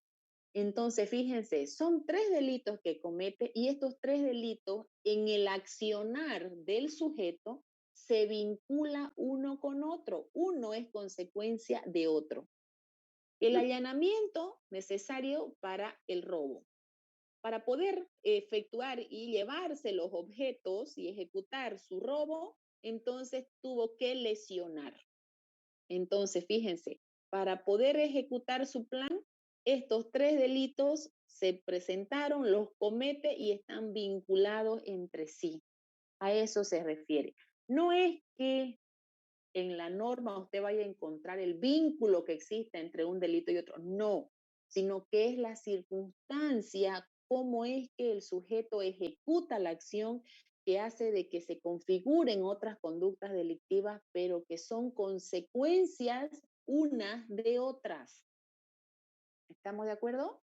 Entonces, fíjense, son 3 delitos que comete y estos 3 delitos en el accionar del sujeto se vincula uno con otro. Uno es consecuencia de otro. El allanamiento necesario para el robo. Para poder efectuar y llevarse los objetos y ejecutar su robo, entonces tuvo que lesionar. Entonces, fíjense, para poder ejecutar su plan, estos 3 delitos se presentaron, los comete y están vinculados entre sí. A eso se refiere. No es que en la norma usted vaya a encontrar el vínculo que existe entre un delito y otro, no, sino que es la circunstancia, cómo es que el sujeto ejecuta la acción que hace de que se configuren otras conductas delictivas, pero que son consecuencias unas de otras. ¿Estamos de acuerdo?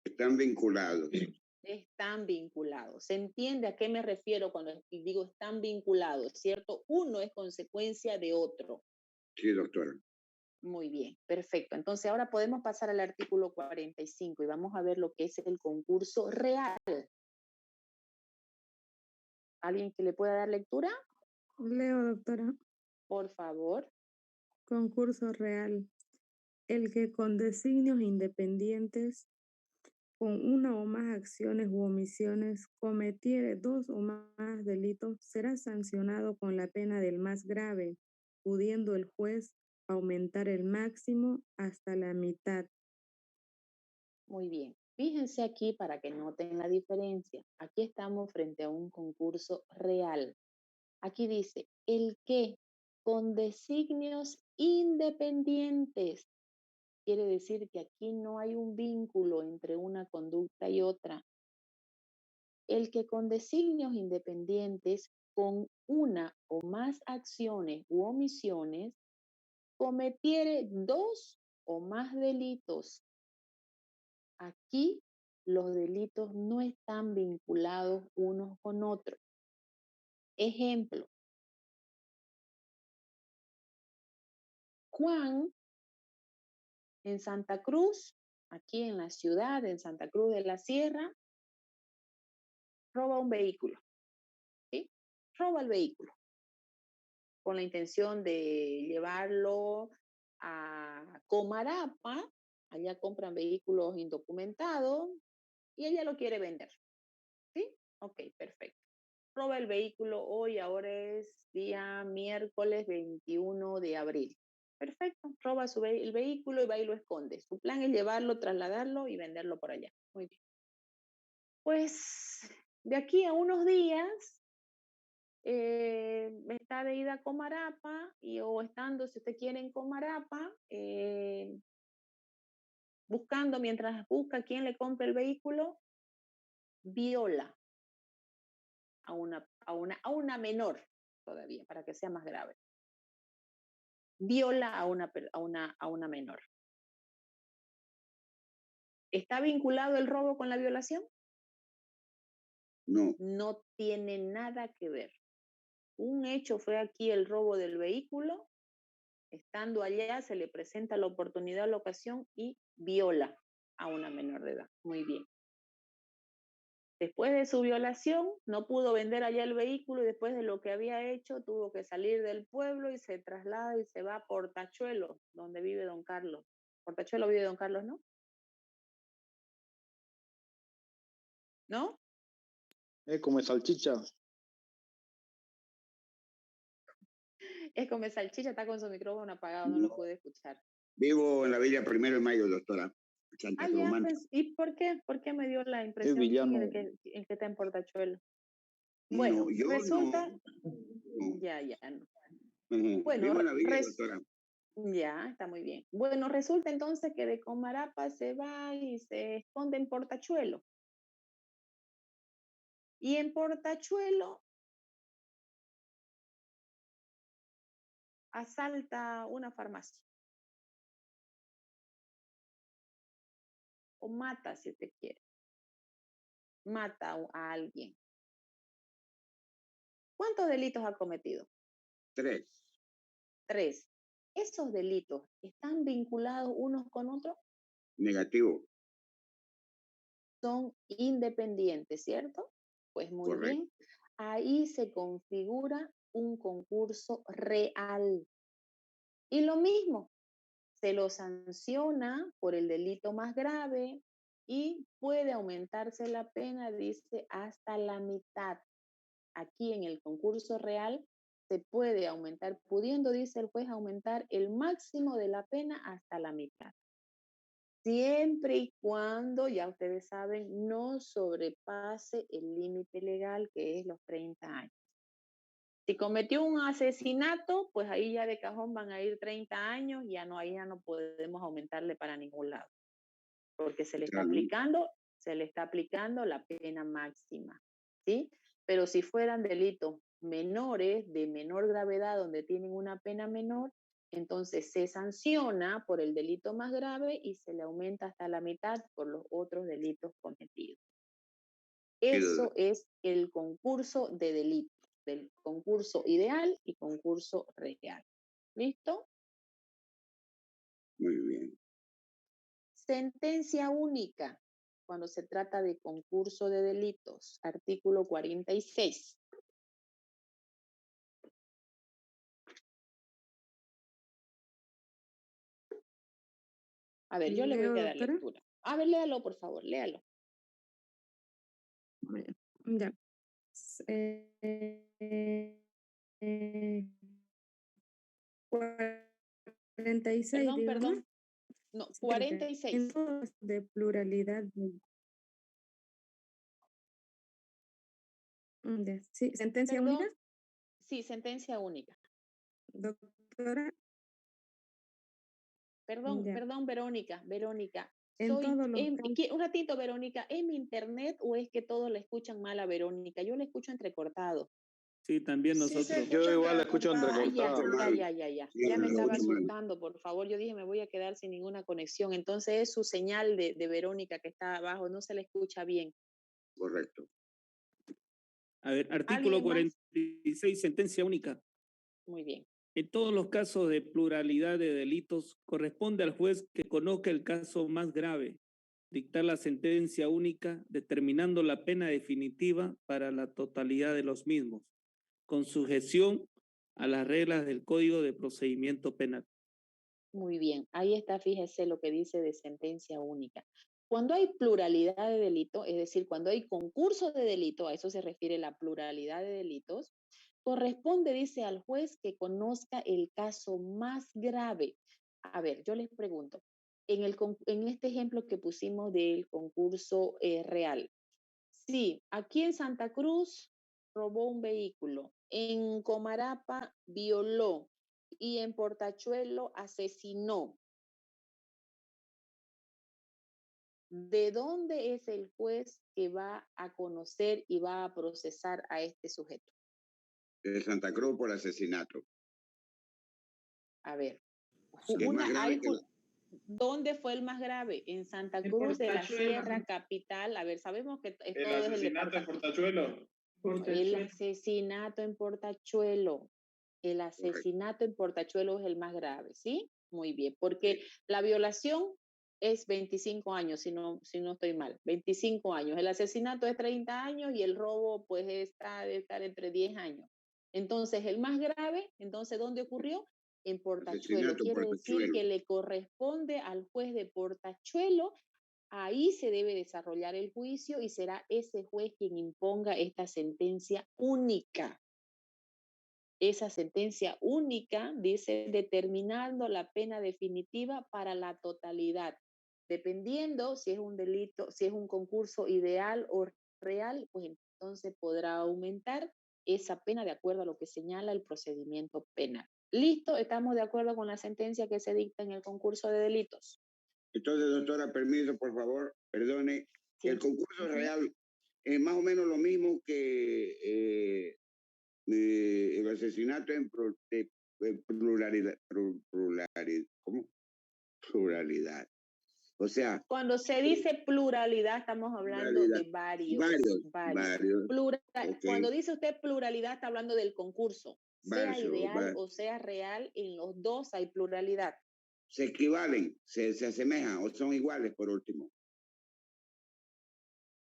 Están vinculados. Están vinculados. ¿Se entiende a qué me refiero cuando digo están vinculados, cierto? Uno es consecuencia de otro. Sí, doctora. Muy bien, perfecto. Entonces ahora podemos pasar al artículo 45 y vamos a ver lo que es el concurso real. ¿Alguien que le pueda dar lectura? Leo, doctora. Por favor. Concurso real. El que con designios independientes, con una o más acciones u omisiones, cometiere 2 o más delitos, será sancionado con la pena del más grave, pudiendo el juez aumentar el máximo hasta la mitad. Muy bien. Fíjense aquí para que noten la diferencia. Aquí estamos frente a un concurso real. Aquí dice, el que con designios independientes. Quiere decir que aquí no hay un vínculo entre una conducta y otra. El que con designios independientes, con una o más acciones u omisiones, cometiere 2 o más delitos. Aquí los delitos no están vinculados unos con otros. Ejemplo, Juan en Santa Cruz, aquí en la ciudad, en Santa Cruz de la Sierra, roba un vehículo, ¿sí? Roba el vehículo con la intención de llevarlo a Comarapa, allá compran vehículos indocumentados y ella lo quiere vender, ¿sí? Ok, perfecto. Roba el vehículo hoy, ahora es día miércoles 21 de abril. Perfecto, roba el vehículo y va y lo esconde. Su plan es llevarlo, trasladarlo y venderlo por allá. Muy bien. Pues de aquí a unos días está de ida a Comarapa o estando, si usted quiere, en Comarapa, buscando, mientras busca quién le compre el vehículo, viola a una menor todavía, para que sea más grave. Viola a una menor. ¿Está vinculado el robo con la violación? No. No tiene nada que ver. Un hecho fue aquí el robo del vehículo. Estando allá se le presenta la oportunidad, la ocasión y viola a una menor de edad. Muy bien. Después de su violación, no pudo vender allá el vehículo y después de lo que había hecho, tuvo que salir del pueblo y se traslada y se va a Portachuelo, donde vive don Carlos. Portachuelo vive don Carlos, ¿no? ¿No? Come salchicha. Es como salchicha, está con su micrófono apagado, no lo pude escuchar. Vivo en la Villa 1 de Mayo, doctora. Santa Cruz Manta. Pues, ¿y por qué? ¿Por qué me dio la impresión el que está en Portachuelo? Bueno, no, resulta... No. Ya, no. Bueno, vivo en la Villa, doctora. Ya, está muy bien. Bueno, resulta entonces que de Comarapa se va y se esconde en Portachuelo. Y en Portachuelo asalta una farmacia. O mata, si usted quiere. Mata a alguien. ¿Cuántos delitos ha cometido? 3. 3. ¿Esos delitos están vinculados unos con otros? Negativo. Son independientes, ¿cierto? Pues muy Correcto. bien. Ahí se configura un concurso real. Y lo mismo, se lo sanciona por el delito más grave y puede aumentarse la pena, dice, hasta la mitad. Aquí en el concurso real se puede aumentar, pudiendo, dice el juez, aumentar el máximo de la pena hasta la mitad. Siempre y cuando, ya ustedes saben, no sobrepase el límite legal, que es los 30 años. Si cometió un asesinato, pues ahí ya de cajón van a ir 30 años, ahí ya no podemos aumentarle para ningún lado, porque se le está aplicando la pena máxima, ¿sí? Pero si fueran delitos menores, de menor gravedad, donde tienen una pena menor, entonces se sanciona por el delito más grave y se le aumenta hasta la mitad por los otros delitos cometidos. Eso es el concurso de delitos, del concurso ideal y concurso real. ¿Listo? Muy bien. Sentencia única cuando se trata de concurso de delitos. Artículo 46. A ver, yo le voy a dar doctora. lectura. A ver, léalo, por favor, léalo. Ya. Eh, 46, Perdón, digo, ¿no? perdón. No, 46. En todo de pluralidad. Ya. Sí, sentencia Perdón. única. Sí, sentencia única. Doctora. Perdón, Ya. perdón, Verónica. En todos los Un ratito, Verónica. ¿Es mi internet o es que todos la escuchan mal a Verónica? Yo la escucho entrecortado. Sí, también nosotros. Yo igual la escucho entrecortado. Ya me estaba asustando, por favor. Yo dije, me voy a quedar sin ninguna conexión. Entonces es su señal de Verónica que está abajo. No se le escucha bien. Correcto. A ver, artículo ¿Alguien más? 46, sentencia única. Muy bien. En todos los casos de pluralidad de delitos, corresponde al juez que conozca el caso más grave, dictar la sentencia única, determinando la pena definitiva para la totalidad de los mismos, con sujeción a las reglas del Código de Procedimiento Penal. Muy bien. Ahí está, fíjese lo que dice de sentencia única. Cuando hay pluralidad de delito, es decir, cuando hay concurso de delito, a eso se refiere la pluralidad de delitos, corresponde, dice, al juez que conozca el caso más grave. A ver, yo les pregunto, en este ejemplo que pusimos del concurso real, sí, aquí en Santa Cruz robó un vehículo, en Comarapa violó y en Portachuelo asesinó. ¿De dónde es el juez que va a conocer y va a procesar a este sujeto? De Santa Cruz por asesinato. A ver, Es más grave que ¿dónde fue el más grave? En Santa Cruz de la Sierra Capital. A ver, sabemos que el asesinato en Portachuelo. El asesinato en Portachuelo. El asesinato en Portachuelo es el más grave, ¿sí? Muy bien, porque la violación es 25 años, si no estoy mal, 25 años. El asesinato es 30 años y el robo pues debe estar entre 10 años. Entonces, el más grave, entonces, ¿dónde ocurrió? En Portachuelo. Quiere decir que le corresponde al juez de Portachuelo. Ahí se debe desarrollar el juicio y será ese juez quien imponga esta sentencia única. Esa sentencia única dice determinando la pena definitiva para la totalidad. Dependiendo si es un delito, si es un concurso ideal o real, pues entonces podrá aumentar esa pena de acuerdo a lo que señala el procedimiento penal. ¿Listo? ¿Estamos de acuerdo con la sentencia que se dicta en el concurso de delitos? Entonces, doctora, permiso, por favor, perdone. Sí. El concurso real es más o menos lo mismo que el asesinato en pluralidad. ¿Cómo? Pluralidad. O sea. Cuando se dice pluralidad, estamos hablando de varios. Okay. Cuando dice usted pluralidad, está hablando del concurso. Sea ideal o sea real, en los dos hay pluralidad. Se equivalen, se asemejan o son iguales por último.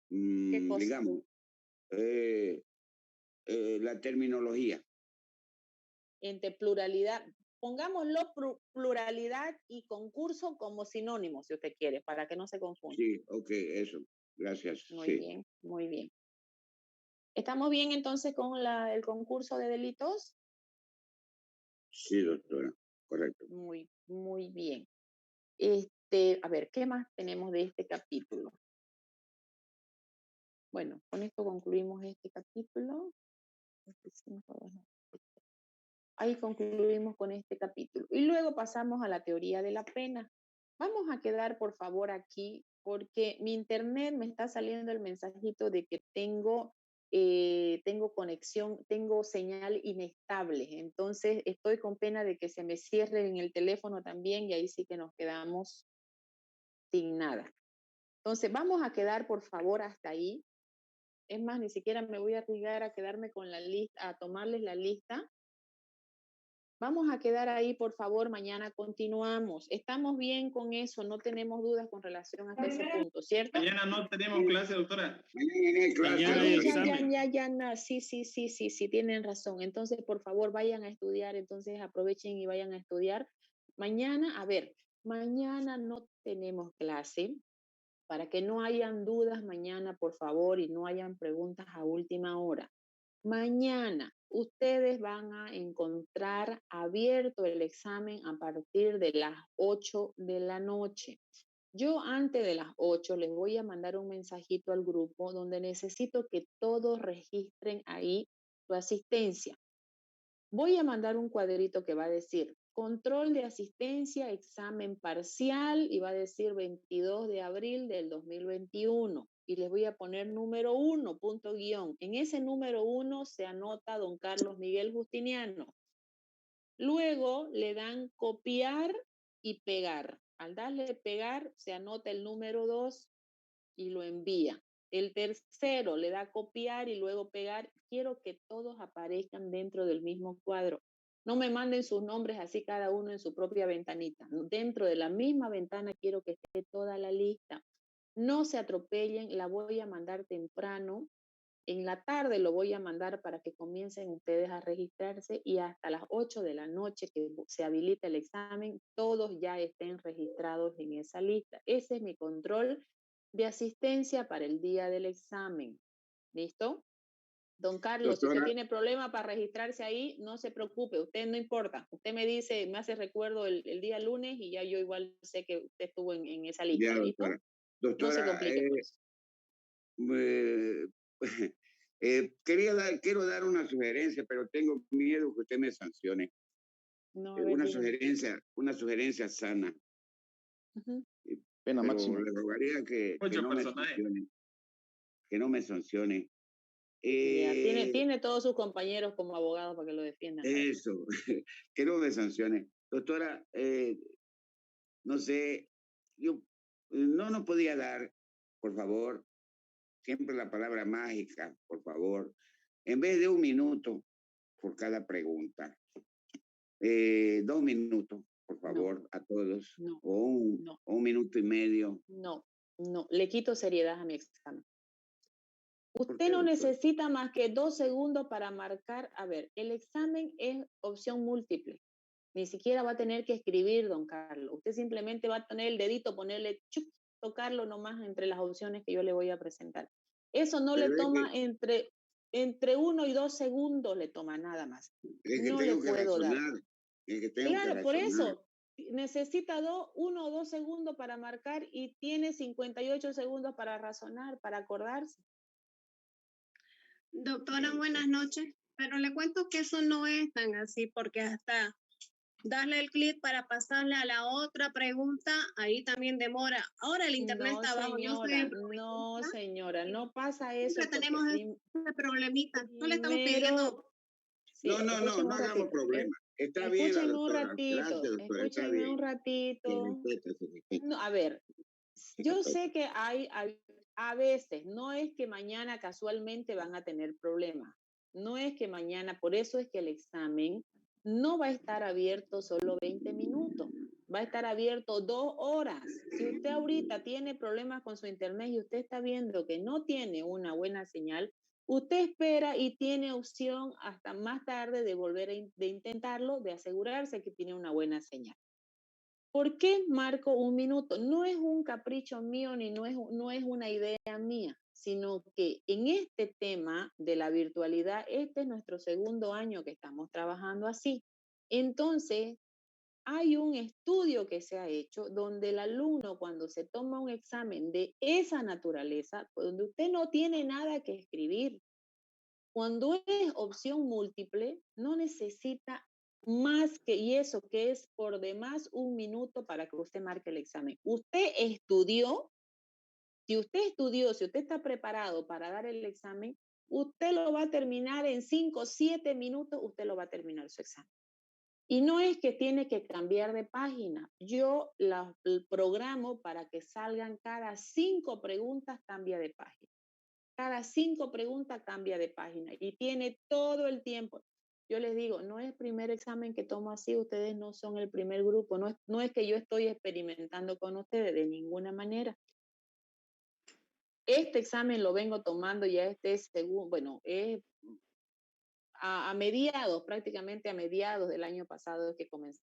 ¿Qué cosa? Digamos, la terminología. Entre pluralidad, pongámoslo pluralidad y concurso como sinónimos, si usted quiere, para que no se confunda. Sí, ok, eso. Gracias. Muy bien, muy bien. ¿Estamos bien entonces con el concurso de delitos? Sí, doctora, correcto. Muy, muy bien. A ver, ¿qué más tenemos de este capítulo? Bueno, con esto concluimos este capítulo. Ahí concluimos con este capítulo. Y luego pasamos a la teoría de la pena. Vamos a quedar, por favor, aquí, porque mi internet me está saliendo el mensajito de que tengo conexión, tengo señal inestable. Entonces, estoy con pena de que se me cierre en el teléfono también y ahí sí que nos quedamos sin nada. Entonces, vamos a quedar, por favor, hasta ahí. Es más, ni siquiera me voy a arriesgar a quedarme con la lista, a tomarles la lista. Vamos a quedar ahí, por favor, mañana continuamos. Estamos bien con eso, no tenemos dudas con relación a ese punto, ¿cierto? Mañana no tenemos clase, doctora. Mañana no hay clase. Mañana hay Ya, no. Sí, tienen razón. Entonces, por favor, vayan a estudiar, entonces aprovechen y vayan a estudiar. Mañana, a ver, mañana no tenemos clase. Para que no hayan dudas mañana, por favor, y no hayan preguntas a última hora. Mañana ustedes van a encontrar abierto el examen a partir de las 8 de la noche. Yo antes de las 8 les voy a mandar un mensajito al grupo donde necesito que todos registren ahí su asistencia. Voy a mandar un cuadrito que va a decir control de asistencia, examen parcial, y va a decir 22 de abril del 2021. Y les voy a poner número 1, punto guión. En ese número 1 se anota don Carlos Miguel Justiniano. Luego le dan copiar y pegar. Al darle pegar, se anota el número 2 y lo envía. El tercero le da copiar y luego pegar. Quiero que todos aparezcan dentro del mismo cuadro. No me manden sus nombres así cada uno en su propia ventanita. Dentro de la misma ventana quiero que esté toda la lista. No se atropellen, la voy a mandar temprano. En la tarde lo voy a mandar para que comiencen ustedes a registrarse y hasta las 8 de la noche que se habilita el examen, todos ya estén registrados en esa lista. Ese es mi control de asistencia para el día del examen. ¿Listo? Don Carlos, Doctora, si usted tiene problema para registrarse ahí, no se preocupe, usted no importa. Usted me dice, me hace recuerdo el día lunes y ya yo igual sé que usted estuvo en esa lista. ya, ¿Listo? doctora. No se complique por eso. Quiero dar una sugerencia, pero tengo miedo que usted me sancione. No, a ver, Una sugerencia sana. Uh-huh. Pena Pero máxima. le rogaría que no me sancione. Tiene todos sus compañeros como abogados para que lo defiendan. Eso, que no me sancione. Doctora, no sé, yo no nos podía dar, por favor, siempre la palabra mágica, por favor, en vez de 1 minuto por cada pregunta, 2 minutos, por favor, a todos, o un minuto y medio. No, le quito seriedad a mi examen. Usted no necesita más que 2 segundos para marcar. A ver, el examen es opción múltiple. Ni siquiera va a tener que escribir, don Carlos. Usted simplemente va a tener el dedito, ponerle chup, tocarlo nomás entre las opciones que yo le voy a presentar. Eso no le toma entre 1 y 2 segundos, le toma nada más. No le puedo dar. Claro, por eso necesita 1 o 2 segundos para marcar y tiene 58 segundos para razonar, para acordarse. Doctora, buenas noches, pero le cuento que eso no es tan así, porque hasta darle el clic para pasarle a la otra pregunta, ahí también demora. Ahora el internet está abajo. No, señora, no pasa eso. Tenemos ese problemita. No le estamos pidiendo. Sí, no hagamos problema. Está bien la doctora. Gracias, doctora. Está bien. Un ratito. No, a ver, yo sé que hay a veces, no es que mañana casualmente van a tener problemas. No es que mañana, por eso es que el examen no va a estar abierto solo 20 minutos. Va a estar abierto 2 horas. Si usted ahorita tiene problemas con su internet y usted está viendo que no tiene una buena señal, usted espera y tiene opción hasta más tarde de volver de intentarlo, de asegurarse que tiene una buena señal. ¿Por qué marco 1 minuto? No es un capricho mío ni no es una idea mía, sino que en este tema de la virtualidad, este es nuestro 2º año que estamos trabajando así. Entonces, hay un estudio que se ha hecho donde el alumno, cuando se toma un examen de esa naturaleza, donde usted no tiene nada que escribir, cuando es opción múltiple, no necesita más y eso que es por demás 1 minuto para que usted marque el examen. Usted estudió, si usted está preparado para dar el examen, usted lo va a terminar en 5 o 7 minutos, usted lo va a terminar su examen. Y no es que tiene que cambiar de página. Yo el programo para que salgan cada 5 preguntas, cambia de página. Cada 5 preguntas cambia de página y tiene todo el tiempo. yo les digo, no es el primer examen que tomo así, ustedes no son el primer grupo, no es que yo estoy experimentando con ustedes de ninguna manera. Este examen lo vengo tomando ya bueno, es a mediados, prácticamente a mediados del año pasado que comenzamos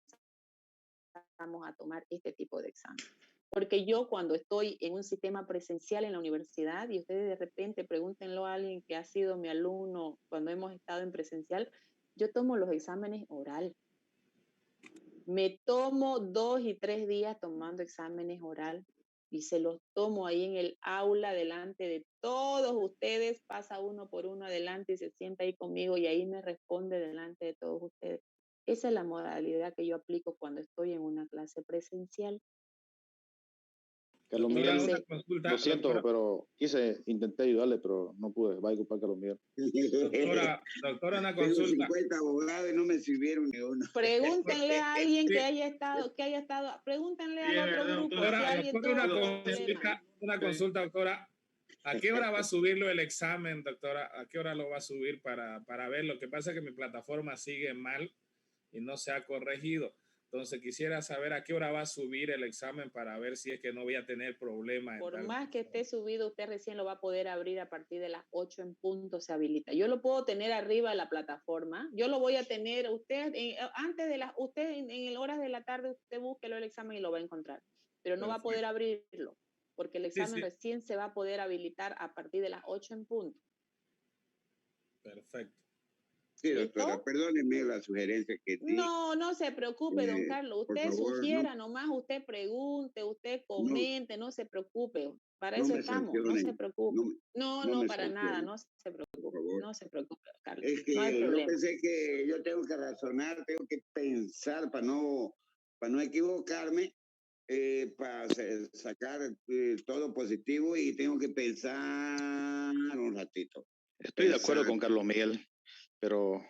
a tomar este tipo de examen. Porque yo cuando estoy en un sistema presencial en la universidad y ustedes de repente pregúntenlo a alguien que ha sido mi alumno cuando hemos estado en presencial, yo tomo los exámenes oral. Me tomo 2 y 3 días tomando exámenes oral y se los tomo ahí en el aula delante de todos ustedes, pasa uno por uno adelante y se sienta ahí conmigo y ahí me responde delante de todos ustedes. Esa es la modalidad que yo aplico cuando estoy en una clase presencial. Carlos Miguel, Entonces, lo siento, pero intenté ayudarle, pero no pude. Va a disculpar, Carlos Miguel. Doctora, una Tengo consulta. 50 abogados y no me sirvieron ni uno. Pregúntenle a alguien que haya estado, pregúntenle Sí, al otro verdad, grupo. doctora. Si alguien Doctora, tuvo una consulta, doctora. ¿A qué hora va a subirlo el examen, doctora? ¿A qué hora lo va a subir para ver? Lo que pasa es que mi plataforma sigue mal y no se ha corregido. Entonces quisiera saber a qué hora va a subir el examen para ver si es que no voy a tener problemas. Por más que esté subido, usted recién lo va a poder abrir a partir de las 8 en punto, se habilita. Yo lo puedo tener arriba de la plataforma. Yo lo voy a tener, usted, usted en horas de la tarde, usted búsquelo el examen y lo va a encontrar. Pero no va a poder abrirlo, porque el examen recién se va a poder habilitar a partir de las 8 en punto. Perfecto. Sí, doctora, perdóneme la sugerencia que di. No se preocupe, don Carlos. Usted sugiera nomás, usted pregunte, usted comente, no se preocupe. Para eso estamos, no se preocupe. No, para nada, no se preocupe. No se preocupe, Carlos. Es que no hay problema. yo pensé que yo tengo que razonar, tengo que pensar para no equivocarme, para sacar todo positivo y tengo que pensar un ratito. Estoy de acuerdo con Carlos Miguel, pero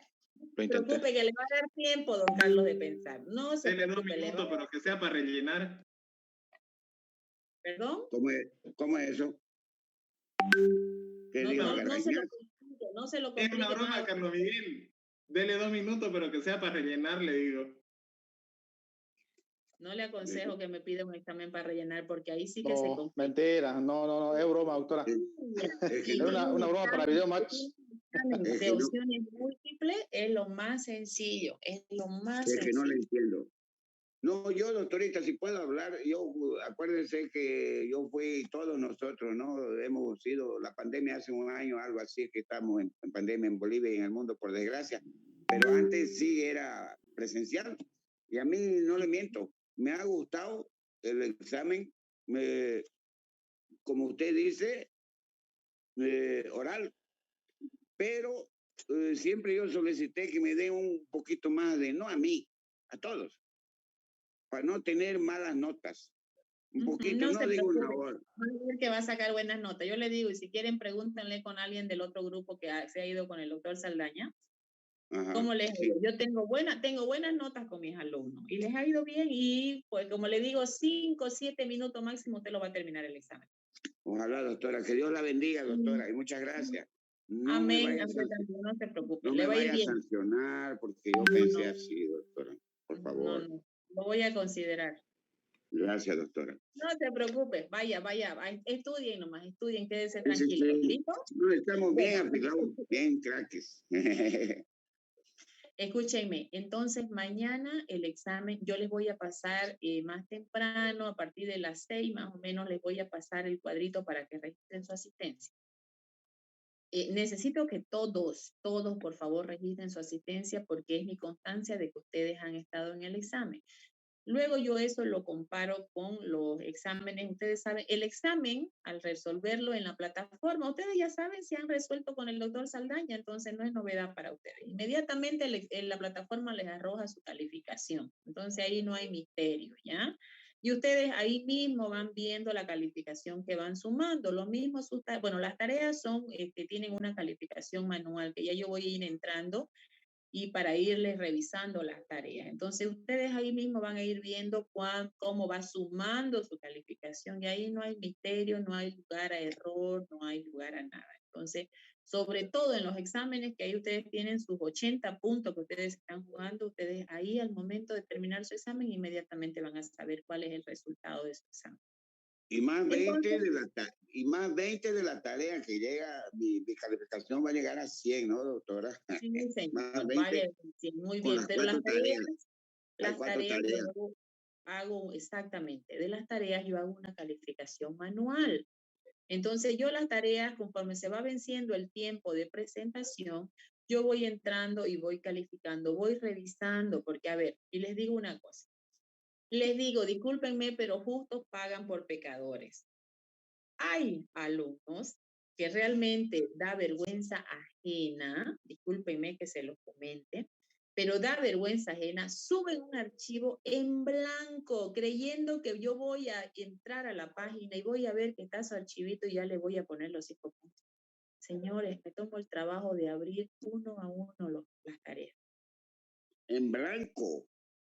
lo intenté. No se preocupe, que le va a dar tiempo, don Carlos, de pensar. No se Dele preocupe. 2 minutos, pero que sea para rellenar. ¿Perdón? ¿Cómo es eso? No se lo es una broma, Carlos Miguel. Dele 2 minutos, pero que sea para rellenar, le digo. No le aconsejo que me pida un examen para rellenar, porque ahí sí que se complica. Mentira, no, es broma, doctora. Es una broma para Video Match. De opciones múltiples es lo más sencillo, es lo más sencillo. Es que no le entiendo. No, yo, doctorita, si puedo hablar, acuérdense que yo fui, todos nosotros, ¿no? Hemos sido, la pandemia hace un año, algo así, que estamos en pandemia en Bolivia y en el mundo, por desgracia. Pero antes sí era presencial. Y a mí, no le miento, me ha gustado el examen, como usted dice, oral. Pero siempre yo solicité que me den un poquito más no a mí, a todos, para no tener malas notas. Un poquito, no digo una hora. Que va a sacar buenas notas. Yo le digo, y si quieren, pregúntenle con alguien del otro grupo que se ha ido con el doctor Saldaña. Ajá, ¿Cómo les ha ido? Yo tengo buenas notas con mis alumnos y les ha ido bien y pues como le digo, 5 o 7 minutos máximo usted lo va a terminar el examen. Ojalá, doctora, que Dios la bendiga, doctora, y muchas gracias. Amén, no se preocupe. No me vaya a sancionar porque yo pensé así, doctora, por favor. No, lo voy a considerar. Gracias, doctora. No se preocupe, vaya, estudien nomás, quédense tranquilos. ¿Listo? No, estamos bien aplicados, bien craques. Escúchenme, entonces mañana el examen, yo les voy a pasar más temprano, a partir de las 6 más o menos, les voy a pasar el cuadrito para que registren su asistencia. Necesito que todos, por favor, registren su asistencia porque es mi constancia de que ustedes han estado en el examen. Luego yo eso lo comparo con los exámenes. Ustedes saben, el examen, al resolverlo en la plataforma, ustedes ya saben si han resuelto con el doctor Saldaña, entonces no es novedad para ustedes. Inmediatamente la plataforma les arroja su calificación. Entonces ahí no hay misterio, ¿ya? Y ustedes ahí mismo van viendo la calificación que van sumando. Lo mismo, las tareas son, tienen una calificación manual que ya yo voy a ir entrando y para irles revisando las tareas. Entonces, ustedes ahí mismo van a ir viendo cómo va sumando su calificación y ahí no hay misterio, no hay lugar a error, no hay lugar a nada. Entonces, sobre todo en los exámenes que ahí ustedes tienen sus 80 puntos que ustedes están jugando, ustedes ahí al momento de terminar su examen inmediatamente van a saber cuál es el resultado de su examen. Y más 20 de la tarea que llega, mi calificación va a llegar a 100, ¿no, doctora? Sí, señor. Más 20, Vaya, sí, muy bien. Pero las tareas yo hago exactamente, de las tareas yo hago una calificación manual. Entonces yo las tareas, conforme se va venciendo el tiempo de presentación, yo voy entrando y voy calificando, voy revisando, porque a ver, y les digo una cosa. Les digo, discúlpenme, pero justos pagan por pecadores. Hay alumnos que realmente da vergüenza ajena, discúlpenme que se los comente, pero da vergüenza ajena, suben un archivo en blanco, creyendo que yo voy a entrar a la página y voy a ver que está su archivito y ya le voy a poner los 5 puntos. Señores, me tomo el trabajo de abrir uno a uno las tareas. En blanco.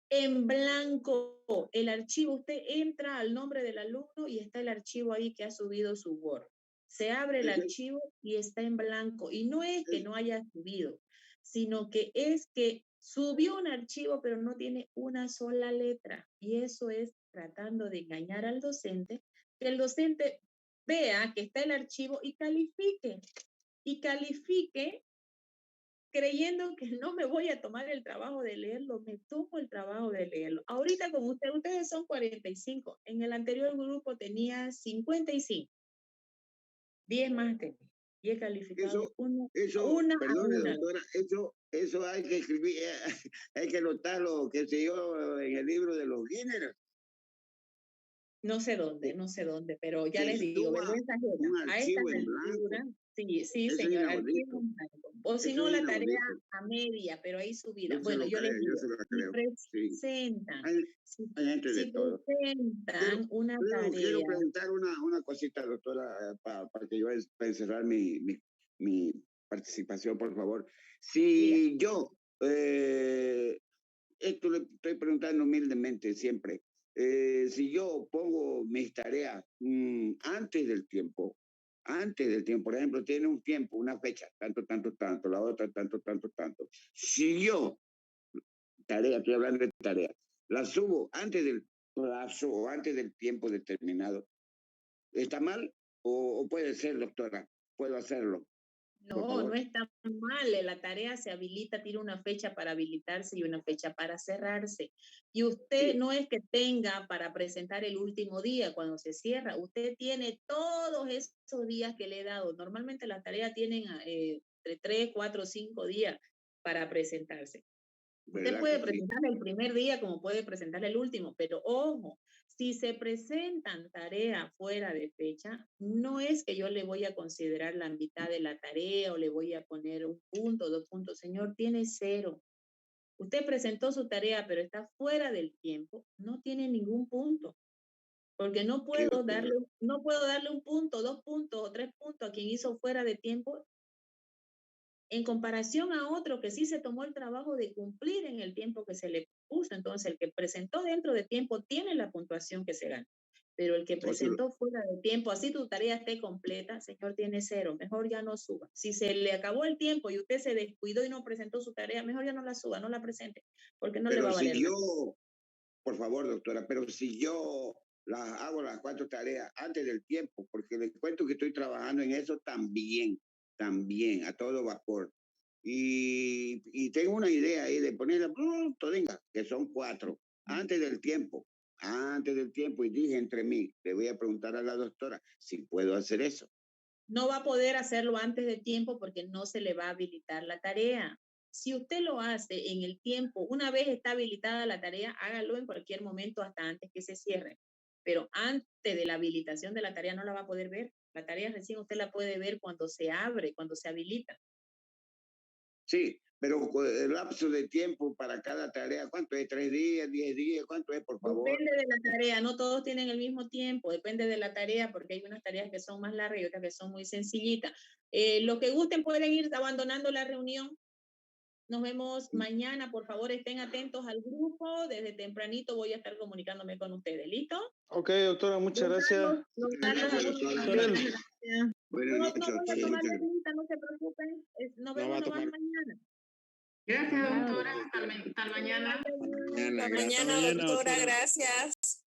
En blanco, el archivo, usted entra al nombre del alumno y está el archivo ahí que ha subido su Word. Se abre el archivo y está en blanco. Y no es que no haya subido, sino que es que subió un archivo pero no tiene una sola letra. Y eso es tratando de engañar al docente, que el docente vea que está el archivo y califique. Y califique creyendo que no me voy a tomar el trabajo de leerlo, me tomo el trabajo de leerlo. Ahorita con ustedes son 45, en el anterior grupo tenía 55, 10 más que 10 calificados, perdone, doctora, eso hay que escribir, hay que notarlo, qué sé yo, en el libro de los Guinness. No sé dónde, pero ya les digo, vergüenza ajena. A esta altura, sí, señor, archivo en blanco. O si no, la tarea a media, pero ahí subida. Bueno, yo les digo, si presentan una tarea. Quiero preguntar una cosita, doctora, para que yo encerrar mi participación, por favor. Si yo, esto le estoy preguntando humildemente siempre, si yo pongo mis tareas antes del tiempo, por ejemplo, tiene un tiempo, una fecha, tanto, la otra, tanto. Si yo, estoy hablando de tarea, la subo antes del plazo o antes del tiempo determinado, ¿está mal? ¿O puede ser, doctora? ¿Puedo hacerlo? No está mal. La tarea se habilita, tiene una fecha para habilitarse y una fecha para cerrarse. Y usted no es que tenga para presentar el último día cuando se cierra. Usted tiene todos esos días que le he dado. Normalmente las tareas tienen entre 3, 4, 5 días para presentarse. Usted puede presentar el primer día como puede presentar el último, pero ojo, si se presentan tareas fuera de fecha, no es que yo le voy a considerar la mitad de la tarea o le voy a poner 1 punto, 2 puntos. Señor, tiene 0. Usted presentó su tarea, pero está fuera del tiempo, no tiene ningún punto. Porque no puedo darle 1 punto, 2 puntos o 3 puntos a quien hizo fuera de tiempo en comparación a otro que sí se tomó el trabajo de cumplir en el tiempo que se le puso. Entonces, el que presentó dentro de tiempo tiene la puntuación que se gana. Pero el que presentó fuera de tiempo, así tu tarea esté completa, señor, tiene 0. Mejor ya no suba. Si se le acabó el tiempo y usted se descuidó y no presentó su tarea, mejor ya no la suba, no la presente, porque no le va a valer nada. Por favor, doctora, pero si yo hago las 4 tareas antes del tiempo, porque les cuento que estoy trabajando en eso también, a todo vapor. Y tengo una idea ahí de ponerla, venga, que son 4, antes del tiempo, y dije entre mí, le voy a preguntar a la doctora si puedo hacer eso. No va a poder hacerlo antes de tiempo porque no se le va a habilitar la tarea. Si usted lo hace en el tiempo, una vez está habilitada la tarea, hágalo en cualquier momento hasta antes que se cierre. Pero antes de la habilitación de la tarea no la va a poder ver. La tarea recién usted la puede ver cuando se abre, cuando se habilita. Sí, pero el lapso de tiempo para cada tarea, ¿cuánto es? 3 días, 10 días, ¿cuánto es, por favor? Depende de la tarea, no todos tienen el mismo tiempo, depende de la tarea, porque hay unas tareas que son más largas y otras que son muy sencillitas. Los que gusten pueden ir abandonando la reunión. Nos vemos mañana. Por favor, estén atentos al grupo. Desde tempranito voy a estar comunicándome con ustedes. ¿Listo? Ok, doctora, muchas gracias. No se preocupen. Nos vemos nomás mañana. Gracias, doctora. Hasta mañana. Hasta mañana, doctora. Gracias.